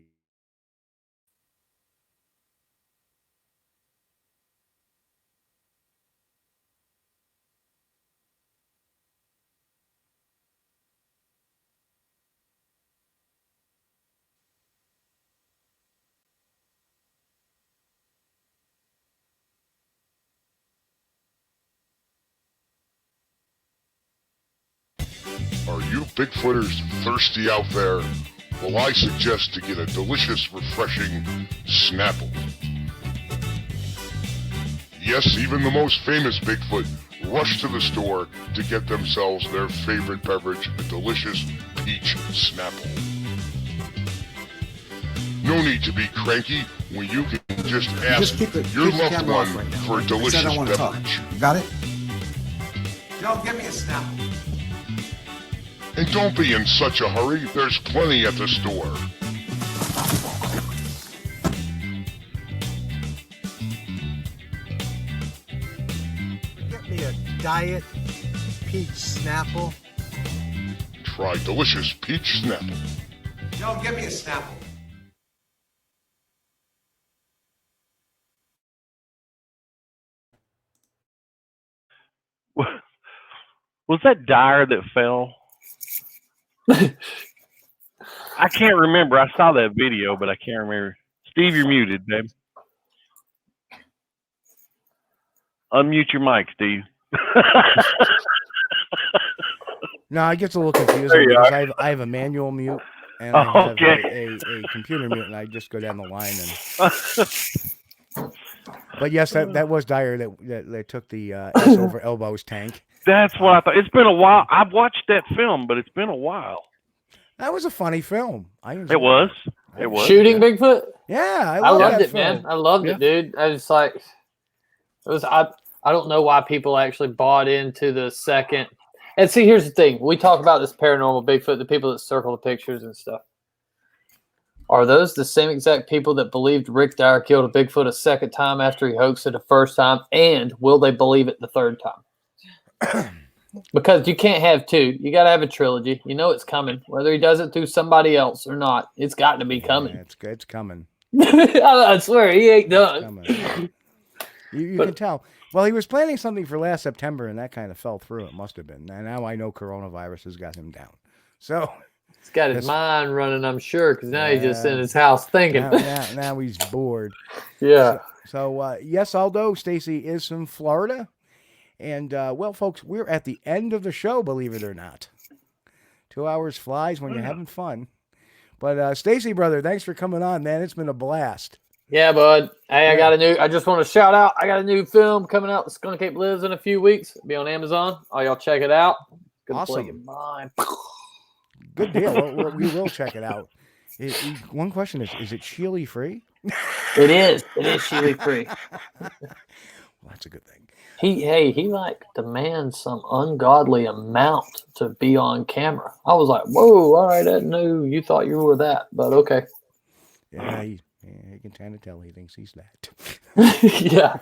Are you Bigfooters thirsty out there? Well, I suggest to get a delicious, refreshing Snapple. Yes, even the most famous Bigfoot rush to the store to get themselves their favorite beverage, a delicious peach Snapple. No need to be cranky when you can just ask your loved one for a delicious beverage. Got it? Joe, give me a Snapple. And don't be in such a hurry. There's plenty at the store. Get me a Diet Peach Snapple. Try delicious peach Snapple. Joe, give me a Snapple. Was that Dyer that fell? I can't remember. I saw that video, but I can't remember. Steve, you're muted, babe. Unmute your mic, Steve. No, I get a little confusing because I have a manual mute and I have a computer mute, and I just go down the line. And but yes, that was Dyer that took the S over elbows tank. That's what I thought. It's been a while. I've watched that film, but it's been a while. That was a funny film. It was. Shooting Bigfoot? Yeah, I loved it, man. I loved it, dude. I was like, I don't know why people actually bought into the second. And see, here's the thing. We talk about this paranormal Bigfoot, the people that circle the pictures and stuff. Are those the same exact people that believed Rick Dyer killed a Bigfoot a second time after he hoaxed it the first time? And will they believe it the third time? Because you can't have two. You got to have a trilogy. You know it's coming. Whether he does it through somebody else or not, it's got to be coming. Yeah, it's coming. I swear, he ain't done. You can tell. Well, he was planning something for last September, and that kind of fell through. It must have been. And now I know coronavirus has got him down. So he's got his mind running, I'm sure, because now he's just in his house thinking. Now he's bored. Yeah. So yes, Aldo, Stacy is from Florida. And, well, folks, we're at the end of the show, believe it or not. 2 hours flies when you're having fun. But, Stacy, brother, thanks for coming on, man. It's been a blast. Yeah, bud. Hey, I just want to shout out. I got a new film coming out that's going to keep lives in a few weeks. It'll be on Amazon. All y'all check it out. Awesome. Good deal. We will check it out. One question is it Sheely free? It is. It is Sheely free. Well, that's a good thing. He like demands some ungodly amount to be on camera. I was like, whoa, all right, I knew you thought you were that, but okay. Yeah, he can kind of tell he thinks he's that. Yeah.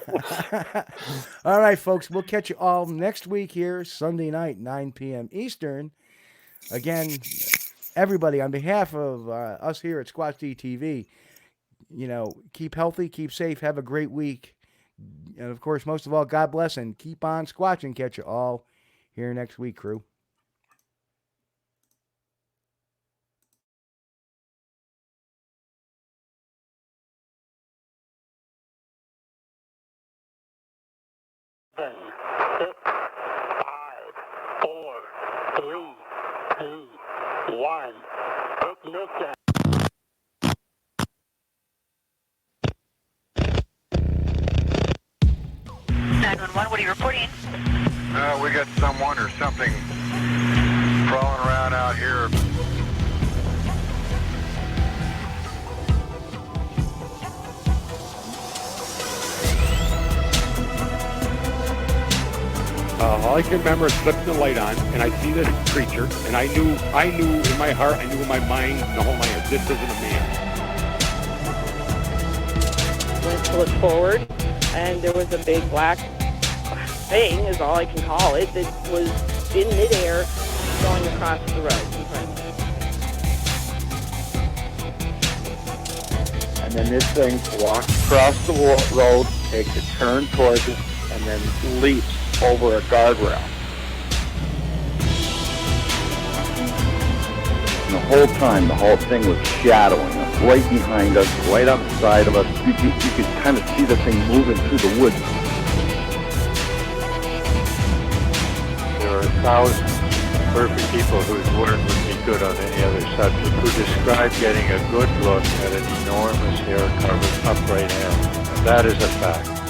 All right, folks, we'll catch you all next week here, Sunday night, 9 p.m. Eastern. Again, everybody, on behalf of us here at Squatch-D TV, keep healthy, keep safe, have a great week. And, of course, most of all, God bless, and keep on squatching. Catch you all here next week, crew. 7, 6, 5, 4, 3, 2, 1. Ignition. 911, what are you reporting? We got someone or something crawling around out here. All I can remember is flipping the light on, and I see this creature, and I knew in my heart, I knew in my mind, the whole mind, this isn't a man. Went to look forward, and there was a big black thing, is all I can call it, that was in midair going across the road in front of me. And then this thing walks across the road, takes a turn towards us, and then leaps over a guardrail. And the whole time, the whole thing was shadowing us, right behind us, right outside of us. You could kind of see the thing moving through the woods. There are thousands of perfect people whose word would be good on any other subject who describe getting a good look at an enormous hair-covered upright animal. And that is a fact.